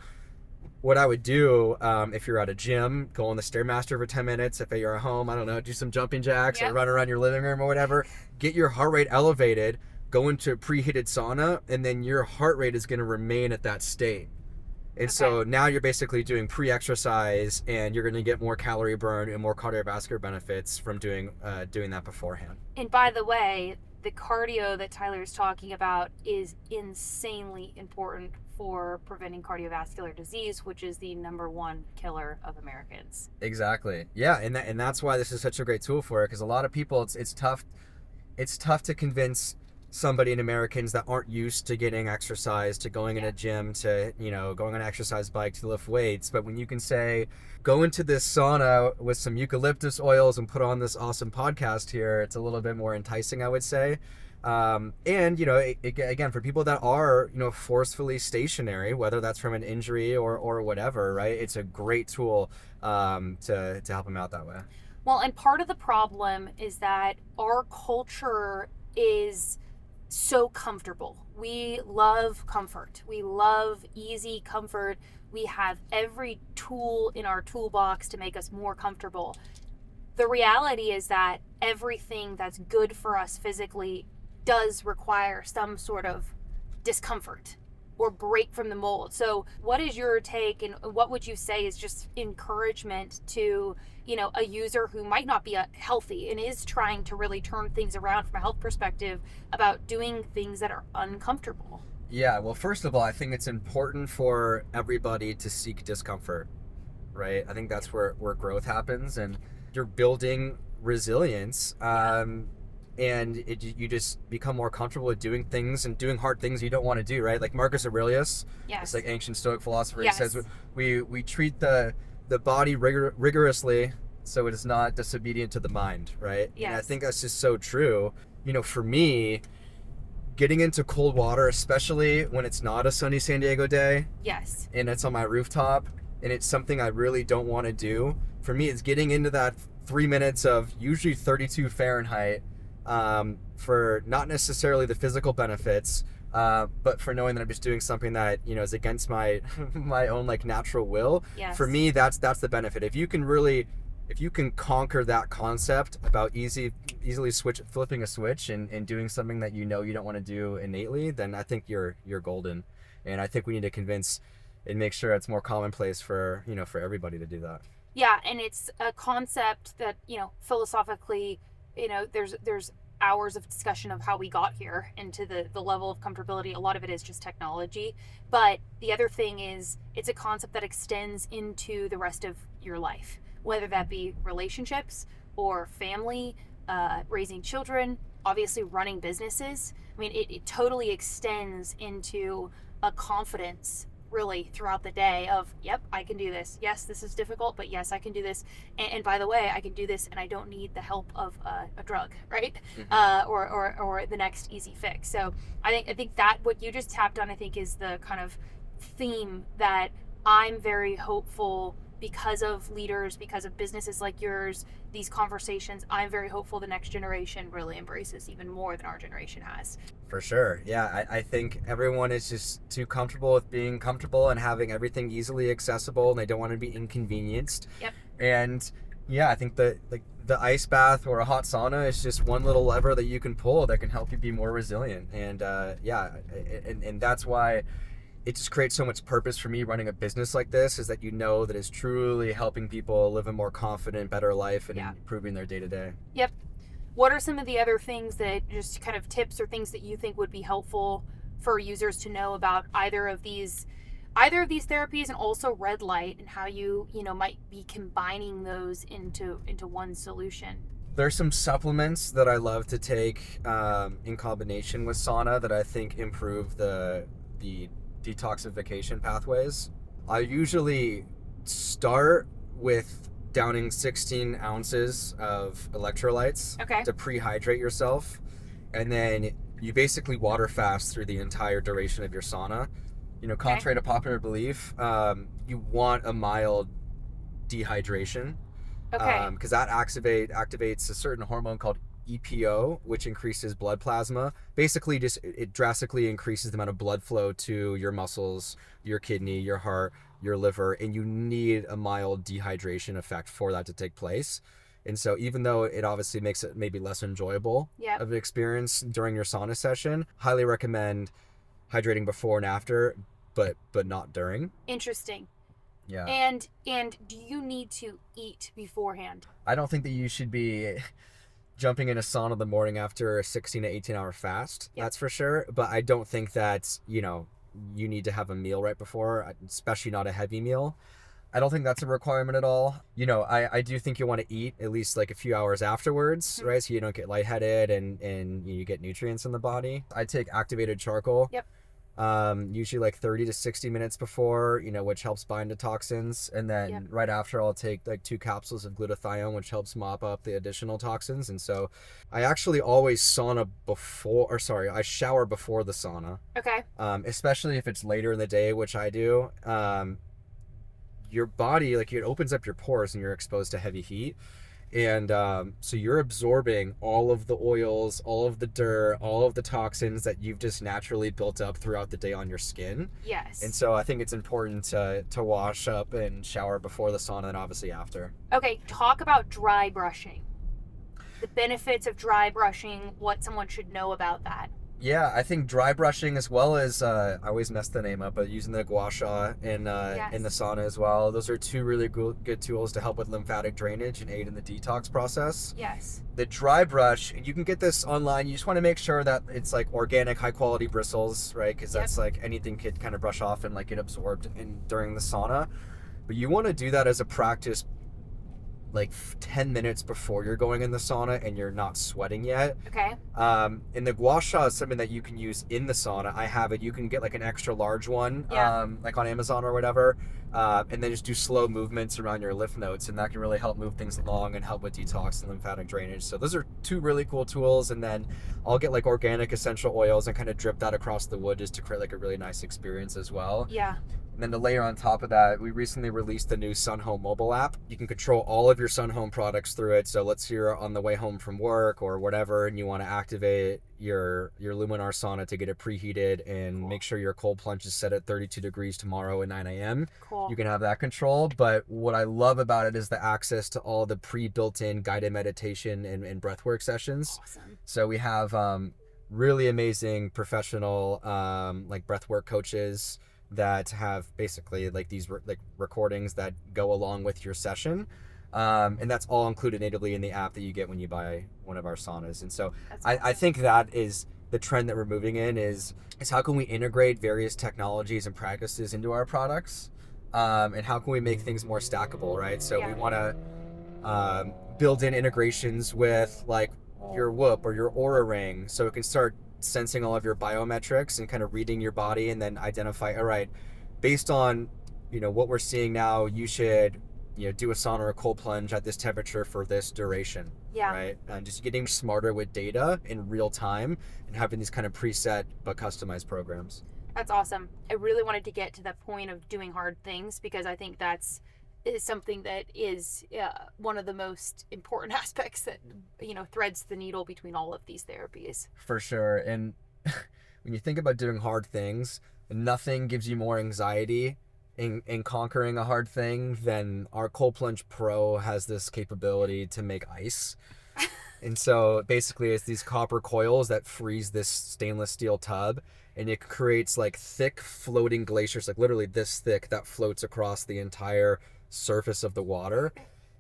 what I would do, if you're at a gym, go on the Stairmaster for 10 minutes. If you're at home, I don't know, do some jumping jacks or run around your living room or whatever. Get your heart rate elevated, go into a preheated sauna, and then your heart rate is going to remain at that state. And so now you're basically doing pre-exercise, and you're going to get more calorie burn and more cardiovascular benefits from doing that beforehand. And by the way, the cardio that Tyler's talking about is insanely important for preventing cardiovascular disease, which is the #1 killer of Americans. Exactly. Yeah, and that's why this is such a great tool for it, because a lot of people, it's tough to convince somebody in Americans that aren't used to getting exercise, to going in a gym, to, you know, going on an exercise bike, to lift weights. But when you can say, go into this sauna with some eucalyptus oils and put on this awesome podcast here, it's a little bit more enticing, I would say. And, you know, again, for people that are, you know, forcefully stationary, whether that's from an injury or whatever, right? It's a great tool to help them out that way. Well, and part of the problem is that our culture is so comfortable. We love comfort. We love easy comfort. We have every tool in our toolbox to make us more comfortable. The reality is that everything that's good for us physically does require some sort of discomfort or break from the mold. So what is your take, and what would you say is just encouragement to, you know, a user who might not be healthy and is trying to really turn things around from a health perspective about doing things that are uncomfortable? Yeah, well, first of all, I think it's important for everybody to seek discomfort, right? I think that's where growth happens, and you're building resilience. And you just become more comfortable with doing things and doing hard things you don't want to do, right? Like Marcus Aurelius, it's like ancient Stoic philosopher. He says we treat the body rigorously so it is not disobedient to the mind, right? Yes. And I think that's just so true. You know, for me, getting into cold water, especially when it's not a sunny San Diego day Yes. and it's on my rooftop and it's something I really don't want to do. For me, it's getting into that 3 minutes of usually 32 Fahrenheit for not necessarily the physical benefits, but for knowing that I'm just doing something that, you know, is against my my own like natural will. Yes. For me, that's the benefit. If you can conquer that concept about easily flipping a switch and doing something that you know you don't want to do innately, then I think you're golden. And I think we need to convince and make sure it's more commonplace for, you know, for everybody to do that. Yeah, and it's a concept that, you know, philosophically, you know, there's hours of discussion of how we got here into the level of comfortability. A lot of it is just technology. But the other thing is it's a concept that extends into the rest of your life, whether that be relationships or family, raising children, obviously running businesses. I mean, it totally extends into a confidence really throughout the day of, yep, I can do this. Yes, this is difficult, but yes, I can do this. And by the way, I can do this and I don't need the help of a drug, right? Mm-hmm. Or the next easy fix. So I think that what you just tapped on, I think, is the kind of theme that I'm very hopeful because of leaders, because of businesses like yours, these conversations, I'm very hopeful the next generation really embraces even more than our generation has. For sure. Yeah, I think everyone is just too comfortable with being comfortable and having everything easily accessible, and they don't want to be inconvenienced. Yep. And yeah, I think the ice bath or a hot sauna is just one little lever that you can pull that can help you be more resilient. And and that's why it just creates so much purpose for me running a business like this, is that you know that it's truly helping people live a more confident, better life and improving their day-to-day. Yep. What are some of the other things that, just kind of tips or things that you think would be helpful for users to know about either of these therapies, and also red light, and how you might be combining those into one solution? There's some supplements that I love to take in combination with sauna that I think improve the detoxification pathways. I usually start with downing 16 ounces of electrolytes to prehydrate yourself, and then you basically water fast through the entire duration of your sauna. You know, contrary to popular belief, you want a mild dehydration, because that activates a certain hormone called EPO, which increases blood plasma. Basically, just it drastically increases the amount of blood flow to your muscles, your kidney, your heart, your liver, and you need a mild dehydration effect for that to take place. And so even though it obviously makes it maybe less enjoyable of an experience during your sauna session, highly recommend hydrating before and after, but not during. Interesting. Yeah. And do you need to eat beforehand? I don't think that you should be jumping in a sauna the morning after a 16 to 18 hour fast. That's for sure. But I don't think that, you need to have a meal right before, especially not a heavy meal. I don't think that's a requirement at all. I do think you want to eat at least like a few hours afterwards, right? So you don't get lightheaded and you get nutrients in the body. I take activated charcoal. Usually like 30 to 60 minutes before, which helps bind to toxins. And then right after, I'll take like 2 capsules of glutathione, which helps mop up the additional toxins. And so I actually always I shower before the sauna. Okay. Especially if it's later in the day, which I do. Your body, it opens up your pores and you're exposed to heavy heat. And so you're absorbing all of the oils, all of the dirt, all of the toxins that you've just naturally built up throughout the day on your skin. Yes. And so I think it's important to wash up and shower before the sauna and obviously after. Okay, talk about dry brushing. The benefits of dry brushing, what someone should know about that. Yeah, I think dry brushing, as well as I always mess the name up, but using the gua sha in the sauna as well. Those are 2 really good tools to help with lymphatic drainage and aid in the detox process. Yes. The dry brush, you can get this online. You just want to make sure that it's like organic, high quality bristles, right? Because that's like anything could kind of brush off and get absorbed during the sauna. But you want to do that as a practice like 10 minutes before you're going in the sauna and you're not sweating yet. Okay. And the gua sha is something that you can use in the sauna. I have it. You can get like an extra large one, like on Amazon or whatever, and then just do slow movements around your lymph nodes, and that can really help move things along and help with detox and lymphatic drainage. So those are two really cool tools. And then I'll get like organic essential oils and kind of drip that across the wood just to create like a really nice experience as well. Yeah. And then to layer on top of that, we recently released the new Sun Home mobile app. You can control all of your Sun Home products through it. So let's say you're on the way home from work or whatever, and you want to activate your Luminar sauna to get it preheated and make sure your cold plunge is set at 32 degrees tomorrow at 9 a.m. Cool. You can have that control. But what I love about it is the access to all the pre-built-in guided meditation and breathwork sessions. Awesome. So we have really amazing professional like breathwork coaches that have basically like these like recordings that go along with your session, and that's all included natively in the app that you get when you buy one of our saunas. And so I think that is the trend that we're moving in is how can we integrate various technologies and practices into our products, and how can we make things more stackable, right? So we want to build in integrations with like your Whoop or your Aura Ring, so it can start sensing all of your biometrics and kind of reading your body and then identify, all right, based on, you know, what we're seeing now, you should, you know, do a sauna or a cold plunge at this temperature for this duration. Yeah. Right. And just getting smarter with data in real time and having these kind of preset but customized programs. That's awesome. I really wanted to get to that point of doing hard things because I think is something that is one of the most important aspects that, you know, threads the needle between all of these therapies. For sure. And when you think about doing hard things, nothing gives you more anxiety in conquering a hard thing than our Cold Plunge Pro has this capability to make ice. And so basically it's these copper coils that freeze this stainless steel tub, and it creates like thick floating glaciers, like literally this thick, that floats across the entire surface of the water.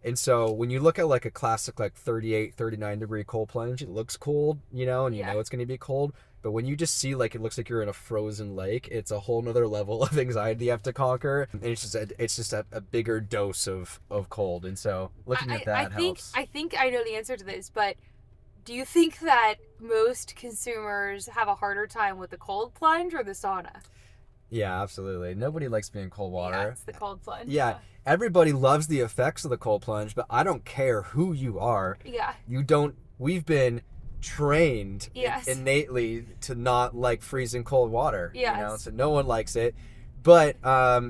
And so when you look at like a classic like 38, 39 degree cold plunge, it looks cold, you know, and you know it's going to be cold. But when you just see like it looks like you're in a frozen lake, it's a whole nother level of anxiety you have to conquer. And it's just a bigger dose of cold. And so looking at that helps. I think I know the answer to this, but do you think that most consumers have a harder time with the cold plunge or the sauna? Yeah, absolutely. Nobody likes being in cold water. Yeah, it's the cold plunge. Yeah. Everybody loves the effects of the cold plunge, but I don't care who you are. Yeah. We've been trained innately to not like freezing cold water. Yes. You know, so no one likes it. But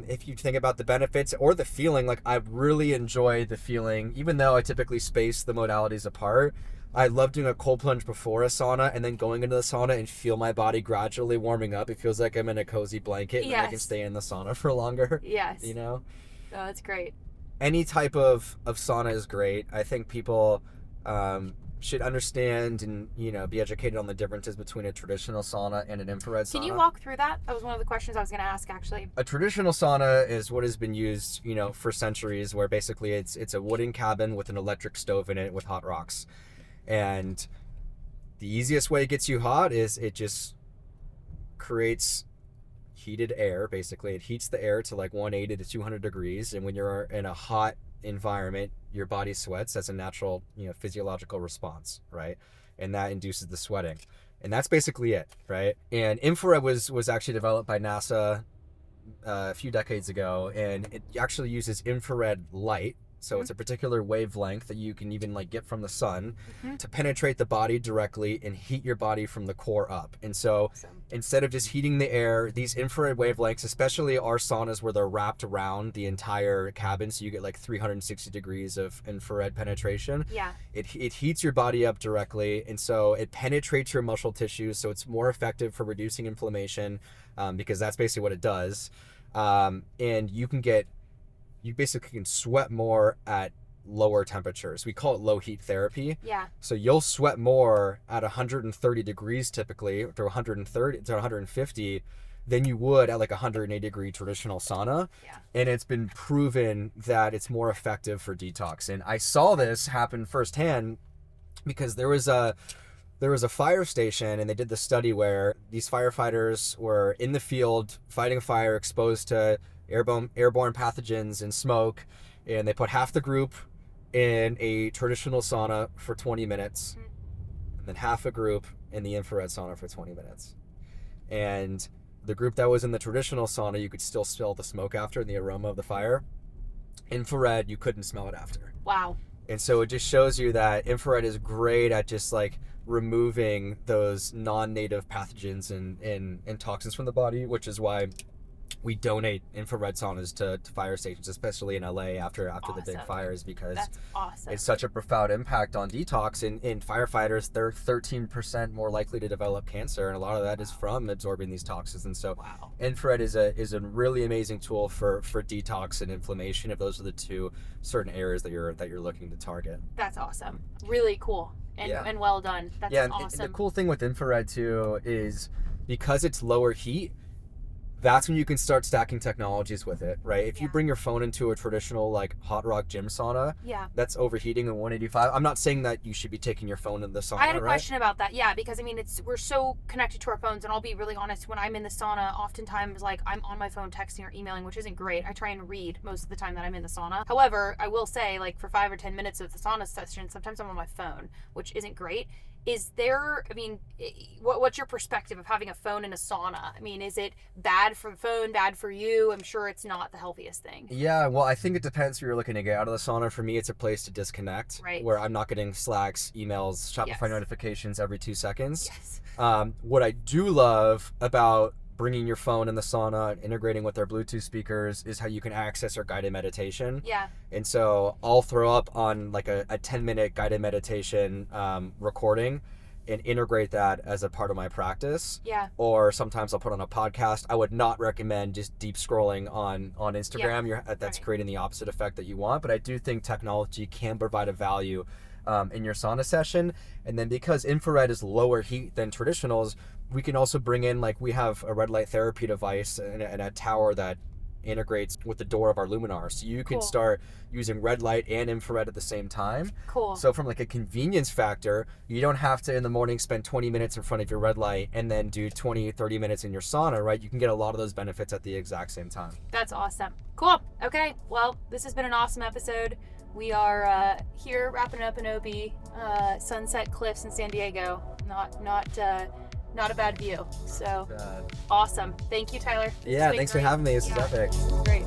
if you think about the benefits or the feeling, like I really enjoy the feeling, even though I typically space the modalities apart. I love doing a cold plunge before a sauna and then going into the sauna and feel my body gradually warming up. It feels like I'm in a cozy blanket and I can stay in the sauna for longer. Yes. You know? Oh, that's great. Any type of sauna is great. I think people should understand and, you know, be educated on the differences between a traditional sauna and an infrared sauna. Can you walk through that? That was one of the questions I was going to ask, actually. A traditional sauna is what has been used, you know, for centuries, where basically it's a wooden cabin with an electric stove in it with hot rocks. And the easiest way it gets you hot is it just creates heated air. Basically, it heats the air to like 180 to 200 degrees. And when you're in a hot environment, your body sweats. That's a natural, you know, physiological response, right? And that induces the sweating. And that's basically it, right? And infrared was actually developed by NASA a few decades ago, and it actually uses infrared light. So it's a particular wavelength that you can even like get from the sun to penetrate the body directly and heat your body from the core up. And so instead of just heating the air, these infrared wavelengths, especially our saunas where they're wrapped around the entire cabin, so you get like 360 degrees of infrared penetration. Yeah. It heats your body up directly, and so it penetrates your muscle tissues, so it's more effective for reducing inflammation, because that's basically what it does. And you basically can sweat more at lower temperatures. We call it low heat therapy. Yeah. So you'll sweat more at 130 degrees typically, to 130 to 150, than you would at like 180 degree traditional sauna. Yeah. And it's been proven that it's more effective for detox. And I saw this happen firsthand because there was a fire station, and they did the study where these firefighters were in the field fighting a fire, exposed to airborne pathogens and smoke, and they put half the group in a traditional sauna for 20 minutes, and then half a group in the infrared sauna for 20 minutes. And the group that was in the traditional sauna, you could still smell the smoke after and the aroma of the fire. Infrared, you couldn't smell it after. Wow. And so it just shows you that infrared is great at just like removing those non-native pathogens and toxins from the body, which is why we donate infrared saunas to fire stations, especially in LA after the big fires, because that's awesome. It's such a profound impact on detox. In firefighters, they're 13% more likely to develop cancer, and a lot of that is from absorbing these toxins. And so infrared is a really amazing tool for detox and inflammation, if those are the two certain areas that you're looking to target. That's awesome. Really cool and well done. That's awesome. And the cool thing with infrared too is because it's lower heat, that's when you can start stacking technologies with it, right? If you bring your phone into a traditional like hot rock gym sauna, that's overheating at 185. I'm not saying that you should be taking your phone in the sauna. I had a question about that, because I mean we're so connected to our phones, and I'll be really honest, when I'm in the sauna, oftentimes like I'm on my phone texting or emailing, which isn't great. I try and read most of the time that I'm in the sauna. However, I will say, like, for 5 or 10 minutes of the sauna session, sometimes I'm on my phone, which isn't great. Is there, I mean, what's your perspective of having a phone in a sauna? I mean, is it bad for the phone, bad for you? I'm sure it's not the healthiest thing. Yeah, well, I think it depends who you're looking to get out of the sauna. For me, it's a place to disconnect, where I'm not getting Slacks, emails, Shopify notifications every 2 seconds. What I do love about bringing your phone in the sauna and integrating with their Bluetooth speakers is how you can access our guided meditation. And so I'll throw up on like a 10-minute guided meditation recording and integrate that as a part of my practice. Or sometimes I'll put on a podcast. I would not recommend just deep scrolling on Instagram. That's creating the opposite effect that you want. But I do think technology can provide a value in your sauna session. And then because infrared is lower heat than traditionals, we can also bring in, like, we have a red light therapy device and a tower that integrates with the door of our luminar, so you can start using red light and infrared at the same time. So from like a convenience factor, you don't have to in the morning spend 20 minutes in front of your red light and then do 20-30 minutes in your sauna, right? You can get a lot of those benefits at the exact same time. That's awesome. Cool. Okay, well, this has been an awesome episode. We are here wrapping up an OB, Sunset Cliffs in San Diego. Not a bad view. So awesome. Thank you, Tyler. Thanks for having me. This is epic. Great.